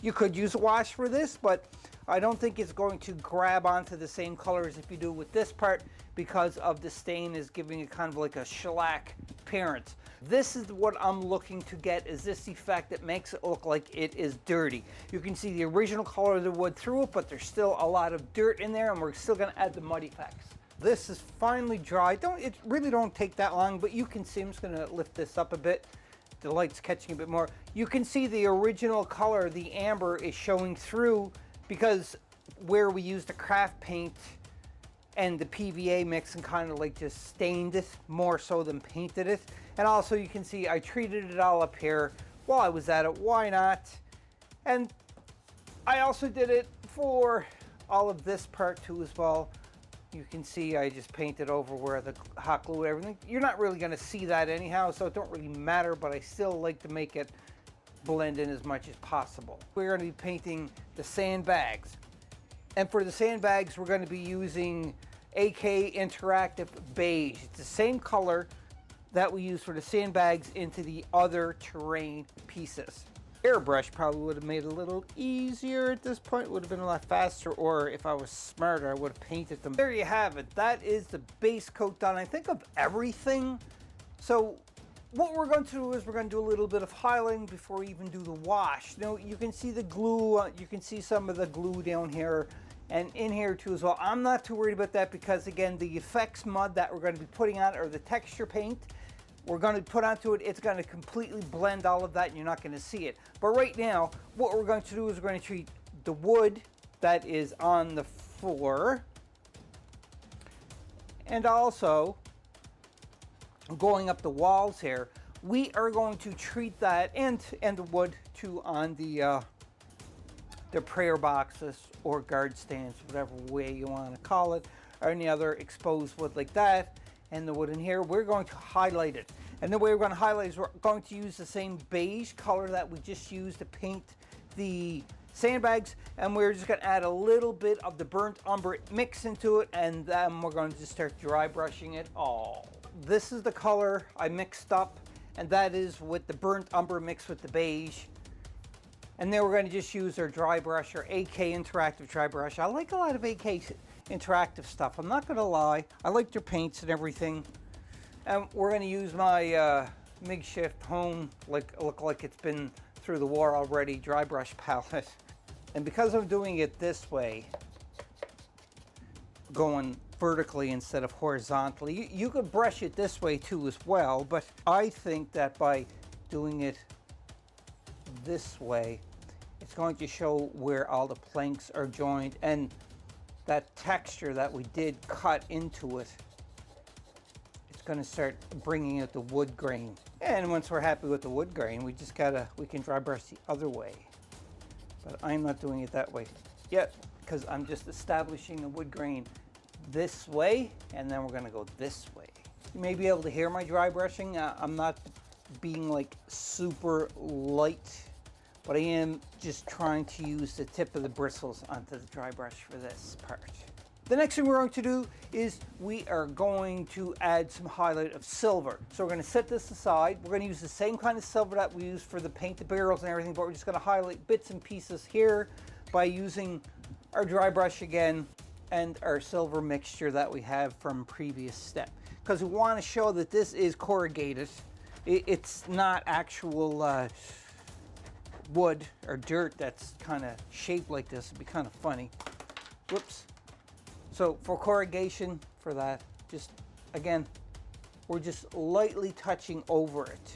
You could use a wash for this, but I don't think it's going to grab onto the same color as if you do with this part, because of the stain is giving it kind of like a shellac appearance. This is what I'm looking to get, is this effect that makes it look like it is dirty. You can see the original color of the wood through it, but there's still a lot of dirt in there, and we're still going to add the mud effects. This is finally dry. It really don't take that long, but you can see, I'm just going to lift this up a bit. The light's catching a bit more. You can see the original color, the amber, is showing through, because where we used the craft paint and the PVA mix and kind of like just stained it more so than painted it. And also you can see I treated it all up here while I was at it. Why not? And I also did it for all of this part too as well. You can see I just painted over where the hot glue and everything. You're not really going to see that anyhow, so it don't really matter, but I still like to make it blend in as much as possible. We're going to be painting the sandbags. And for the sandbags, we're going to be using AK Interactive Beige. It's the same color that we use for the sandbags into the other terrain pieces. Airbrush probably would have made it a little easier at this point, would have been a lot faster, or if I was smarter, I would have painted them. There you have it. That is the base coat done, I think, of everything. So what we're going to do is we're going to do a little bit of highlighting before we even do the wash. Now, you can see the glue, you can see some of the glue down here and in here too as well. I'm not too worried about that, because again, the effects mud that we're going to be putting on, or the texture paint we're going to put onto it, it's going to completely blend all of that and you're not going to see it. But right now, what we're going to do is we're going to treat the wood that is on the floor, and also going up the walls here, we are going to treat that, and the wood too, on the prayer boxes or guard stands, whatever way you want to call it, or any other exposed wood like that. And the wood in here, we're going to highlight it. And the way we're going to highlight is we're going to use the same beige color that we just used to paint the sandbags, and we're just going to add a little bit of the burnt umber mix into it, and then we're going to just start dry brushing it all. This is the color I mixed up, and that is with the burnt umber mixed with the beige. And then we're going to just use our dry brush, our AK Interactive dry brush. I like a lot of AK Interactive stuff, I'm not going to lie. I like their paints and everything. And we're going to use my makeshift home, look like it's been through the war already, dry brush palette. And because I'm doing it this way, going vertically instead of horizontally, you could brush it this way too as well, but I think that by doing it this way, it's going to show where all the planks are joined, and that texture that we did cut into it, it's going to start bringing out the wood grain. And once we're happy with the wood grain, we can dry brush the other way. But I'm not doing it that way yet, because I'm just establishing the wood grain this way, and then we're going to go this way. You may be able to hear my dry brushing. I'm not being like super light, but I am just trying to use the tip of the bristles onto the dry brush for this part. The next thing we're going to do is we are going to add some highlight of silver. So we're going to set this aside. We're going to use the same kind of silver that we use for the painted barrels and everything, but we're just going to highlight bits and pieces here by using our dry brush again and our silver mixture that we have from previous step. Because we want to show that this is corrugated. It's not actual wood or dirt that's kind of shaped like this. It'd be kind of funny. Whoops. So for corrugation, for that, just again, we're just lightly touching over it.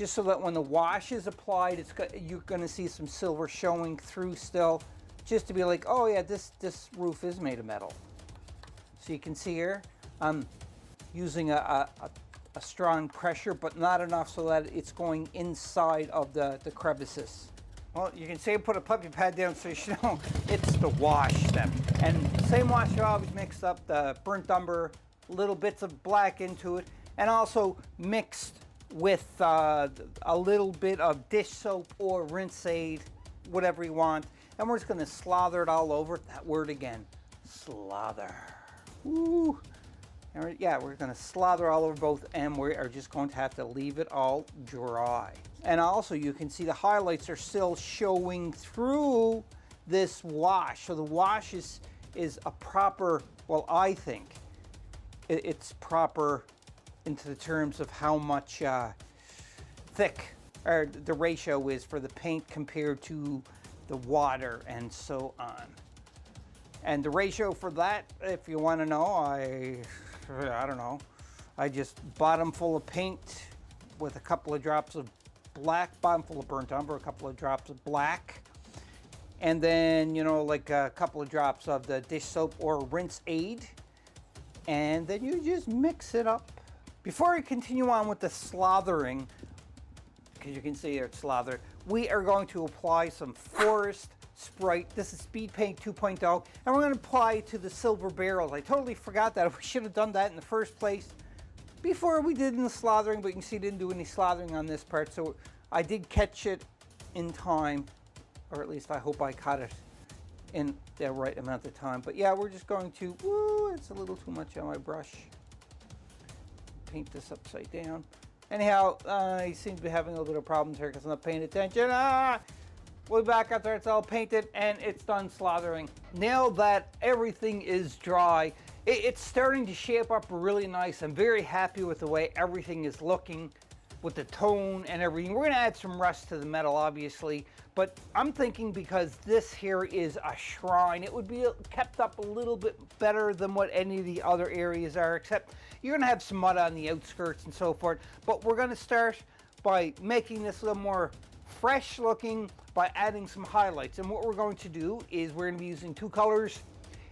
just so that when the wash is applied, you're going to see some silver showing through still, just to be like, oh yeah, this roof is made of metal. So you can see here, I'm using a strong pressure, but not enough so that it's going inside of the crevices. Well, you can see I put a puppy pad down so you should know it's the wash step. And same wash I always mixed up the burnt umber, little bits of black into it, and also mixed with a little bit of dish soap or rinse aid, whatever you want. And we're just gonna slather it all over. That word again, slather. Woo. And yeah, we're gonna slather all over both, and we are just going to have to leave it all dry. And also you can see the highlights are still showing through this wash. So the wash is a proper, well, I think it's proper into the terms of how much thick or the ratio is for the paint compared to the water and so on. And the ratio for that, if you want to know, I don't know. I just bottom full of paint with a couple of drops of black, bottom full of burnt umber, a couple of drops of black, and then, you know, like a couple of drops of the dish soap or rinse aid, and then you just mix it up. Before I continue on with the slathering, because you can see it's slathered, we are going to apply some Forest Sprite. This is Speed Paint 2.0, and we're going to apply it to the silver barrels. I totally forgot that. We should have done that in the first place before we did in the slathering, but you can see I didn't do any slathering on this part, so I did catch it in time, or at least I hope I caught it in the right amount of time. But yeah, we're just going to, woo, it's a little too much on my brush. Paint this upside down. Anyhow, I seem to be having a little bit of problems here because I'm not paying attention. We'll be back after it's all painted and it's done slathering. Now that everything is dry, it's starting to shape up really nice. I'm very happy with the way everything is looking with the tone and everything. We're gonna add some rust to the metal, obviously, but I'm thinking because this here is a shrine, it would be kept up a little bit better than what any of the other areas are, except you're gonna have some mud on the outskirts and so forth. But we're gonna start by making this a little more fresh looking by adding some highlights. And what we're going to do is we're gonna be using two colors.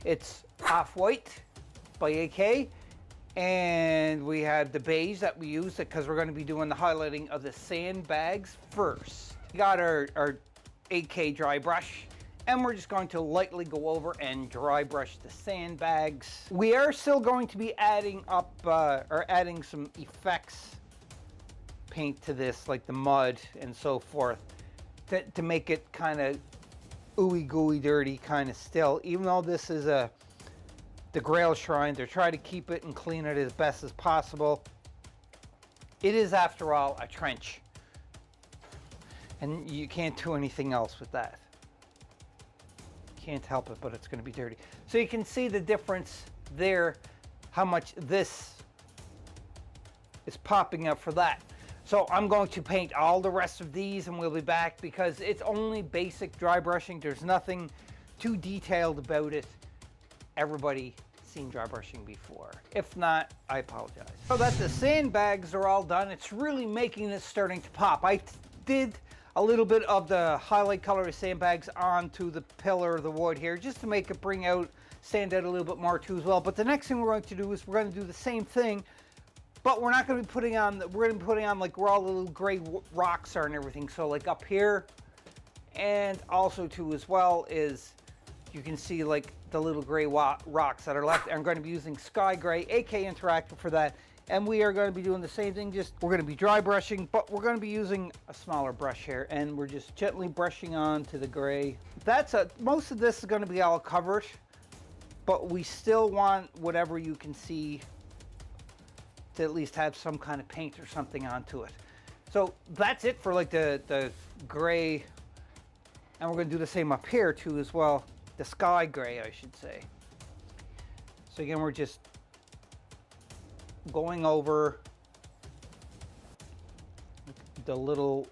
It's Off-White by AK, and we have the beige that we use because we're going to be doing the highlighting of the sandbags first. We got our AK dry brush, and we're just going to lightly go over and dry brush the sandbags. We are still going to be adding up or adding some effects paint to this, like the mud and so forth, to make it kind of ooey gooey dirty kind of still. Even though this is the Grail Shrine, they're trying to keep it and clean it as best as possible. It is, after all, a trench, and you can't do anything else with that. Can't help it, but it's going to be dirty. So you can see the difference there, how much this is popping up for that. So I'm going to paint all the rest of these and we'll be back because it's only basic dry brushing. There's nothing too detailed about it. Everybody seen dry brushing before. If not, I apologize. So that the sandbags are all done, it's really making this starting to pop. I did a little bit of the highlight color of sandbags onto the pillar of the wood here just to make it stand out a little bit more too as well. But the next thing we're going to do is we're going to do the same thing, but we're not going to be putting on, we're going to be putting on like where all the little gray rocks are and everything. So like up here, and also too as well is you can see like the little gray rocks that are left. I'm going to be using Sky Gray, AK Interactive for that. And we are going to be doing the same thing, just we're going to be dry brushing, but we're going to be using a smaller brush here, and we're just gently brushing on to the gray. Most of this is going to be all covered, but we still want whatever you can see to at least have some kind of paint or something onto it. So that's it for like the gray, and we're going to do the same up here too as well. The sky gray, I should say. So again, we're just going over the little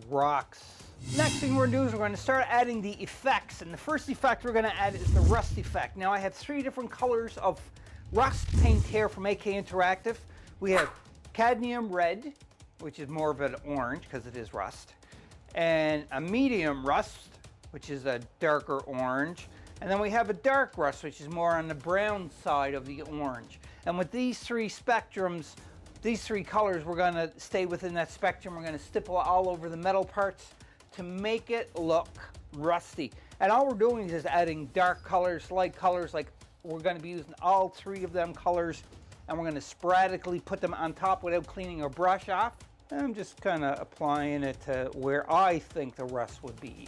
rocks. Next thing we're going to do is we're going to start adding the effects, and the first effect we're going to add is the rust effect. Now I have 3 different colors of rust paint here from AK Interactive. We have cadmium red, which is more of an orange because it is rust, and a medium rust, which is a darker orange, and then we have a dark rust, which is more on the brown side of the orange. And with these three spectrums, these three colors, we're going to stay within that spectrum. We're going to stipple all over the metal parts to make it look rusty. And all we're doing is adding dark colors, light colors, like we're going to be using all three of them colors, and we're going to sporadically put them on top without cleaning our brush off. And I'm just kind of applying it to where I think the rust would be.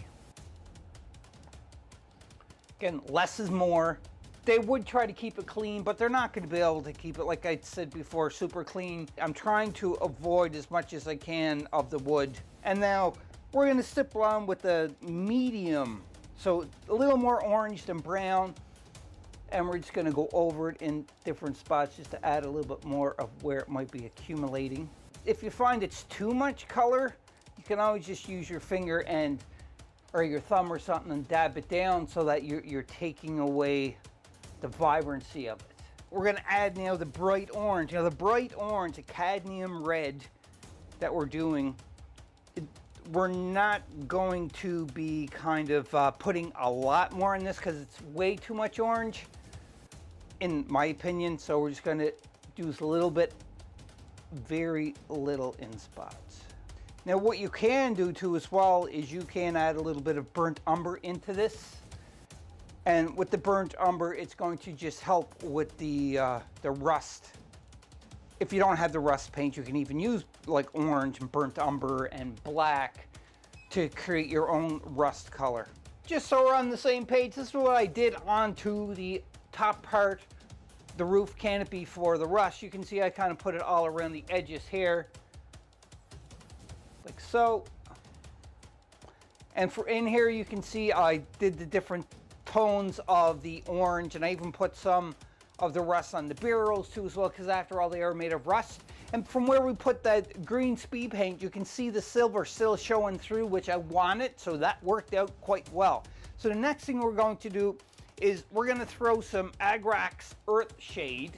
Again, less is more. They would try to keep it clean, but they're not going to be able to keep it, like I said before, super clean. I'm trying to avoid as much as I can of the wood. And now we're going to stipple on with the medium, so a little more orange than brown, and we're just going to go over it in different spots just to add a little bit more of where it might be accumulating. If you find it's too much color, you can always just use your finger or your thumb or something and dab it down so that you're taking away the vibrancy of it. We're going to add now the bright orange. Now the bright orange, the cadmium red that we're doing, we're not going to be kind of putting a lot more in this because it's way too much orange, in my opinion. So we're just going to do a little bit, very little in spots. Now what you can do too as well is you can add a little bit of burnt umber into this. And with the burnt umber, it's going to just help with the rust. If you don't have the rust paint, you can even use like orange and burnt umber and black to create your own rust color. Just so we're on the same page, this is what I did onto the top part, the roof canopy for the rust. You can see I kind of put it all around the edges here, like so. And for in here, you can see I did the different tones of the orange, and I even put some of the rust on the barrels too as well, because after all they are made of rust. And from where we put that green speed paint, you can see the silver still showing through, which I wanted, so that worked out quite well. So the next thing we're going to do is we're going to throw some Agrax Earthshade,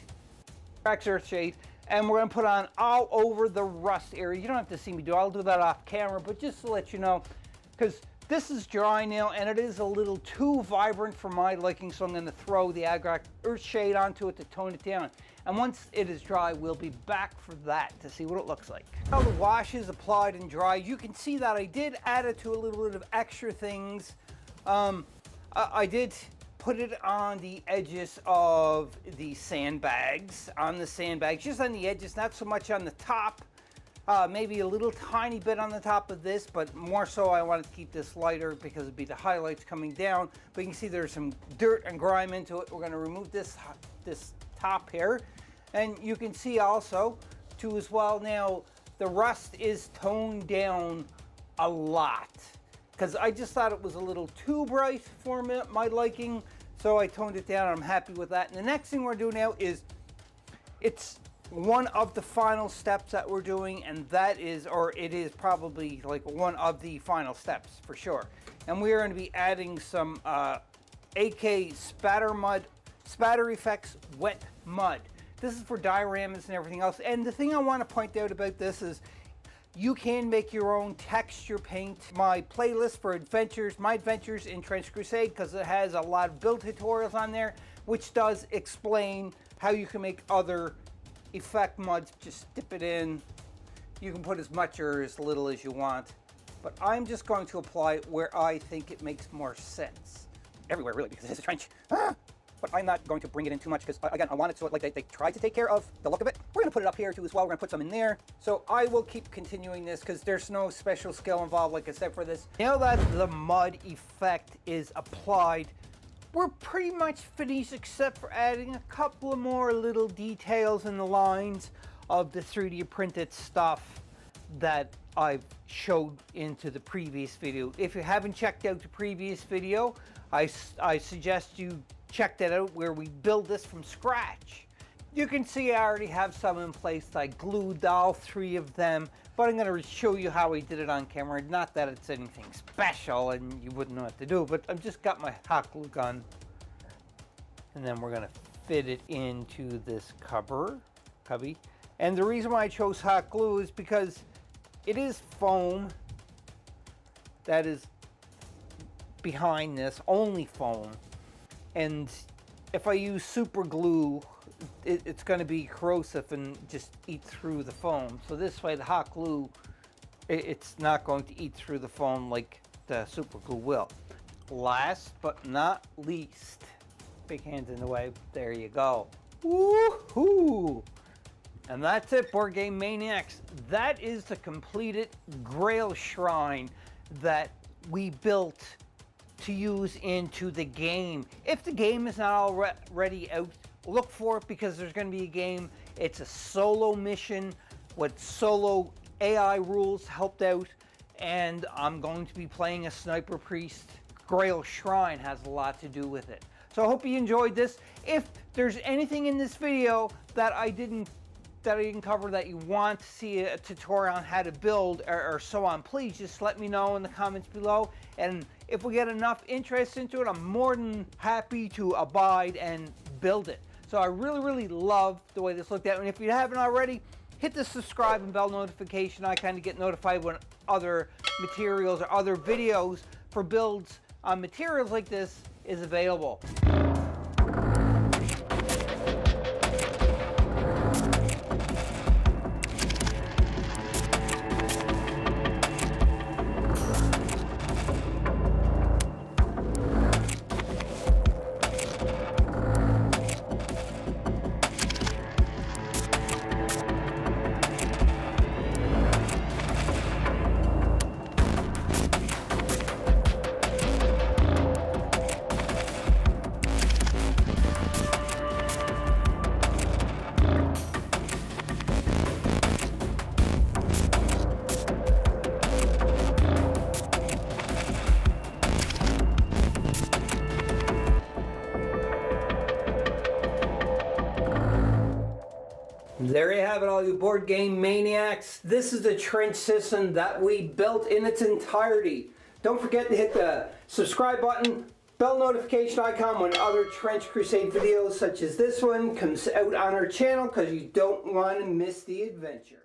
and we're going to put on all over the rust area. You don't have to see me do it, I'll do that off camera, but just to let you know, because this is dry now and it is a little too vibrant for my liking, so I'm going to throw the Agrax Earthshade onto it to tone it down. And once it is dry, we'll be back for that to see what it looks like. Now the wash is applied and dry. You can see that I did add it to a little bit of extra things. I did put it on the edges of the sandbags, just on the edges, not so much on the top. Maybe a little tiny bit on the top of this, but more so I wanted to keep this lighter because it'd be the highlights coming down. But you can see there's some dirt and grime into it. We're going to remove this top here. And you can see also too as well now the rust is toned down a lot because I just thought it was a little too bright for my liking, so I toned it down. I'm happy with that. And the next thing we're doing now is it's one of the final steps that we're doing, and that is, or it is probably like one of the final steps for sure. And we are going to be adding some AK Spatter Effects Wet Mud. This is for dioramas and everything else. And the thing I want to point out about this is you can make your own texture paint. My playlist for adventures, my adventures in Trench Crusade, because it has a lot of build tutorials on there, which does explain how you can make other effect muds. Just dip it in. You can put as much or as little as you want, but I'm just going to apply it where I think it makes more sense. Everywhere really, because it's a trench. But I'm not going to bring it in too much because again, I want it so like they tried to take care of the look of it. We're going to put it up here too as well. We're going to put some in there. So I will keep continuing this because there's no special skill involved, like I said, for this. Now that the mud effect is applied, we're pretty much finished except for adding a couple of more little details in the lines of the 3D printed stuff that I've showed into the previous video. If you haven't checked out the previous video, I suggest you check that out where we build this from scratch. You can see I already have some in place. I glued all three of them, but I'm going to show you how I did it on camera. Not that it's anything special and you wouldn't know what to do, but I've just got my hot glue gun. And then we're going to fit it into this cubby. And the reason why I chose hot glue is because it is foam that is behind this, only foam. And if I use super glue, it's going to be corrosive and just eat through the foam. So this way, the hot glue, it's not going to eat through the foam like the super glue will. Last but not least, big hands in the way, there you go. Woohoo! And that's it, Board Game Maniacs. That is the completed Grail Shrine that we built to use into the game. If the game is not already out, look for it, because there's going to be a game. It's a solo mission with solo AI rules helped out, and I'm going to be playing a sniper priest. Grail Shrine has a lot to do with it. So I hope you enjoyed this. If there's anything in this video that I didn't cover that you want to see a tutorial on how to build or so on, please just let me know in the comments below. And if we get enough interest into it, I'm more than happy to abide and build it. So I really love the way this looked at. And if you haven't already, hit the subscribe and bell notification icon to get notified when other materials or other videos for builds on materials like this is available. There you have it, all you Board Game Maniacs. This is the trench system that we built in its entirety. Don't forget to hit the subscribe button, bell notification icon when other Trench Crusade videos such as this one comes out on our channel, because you don't want to miss the adventure.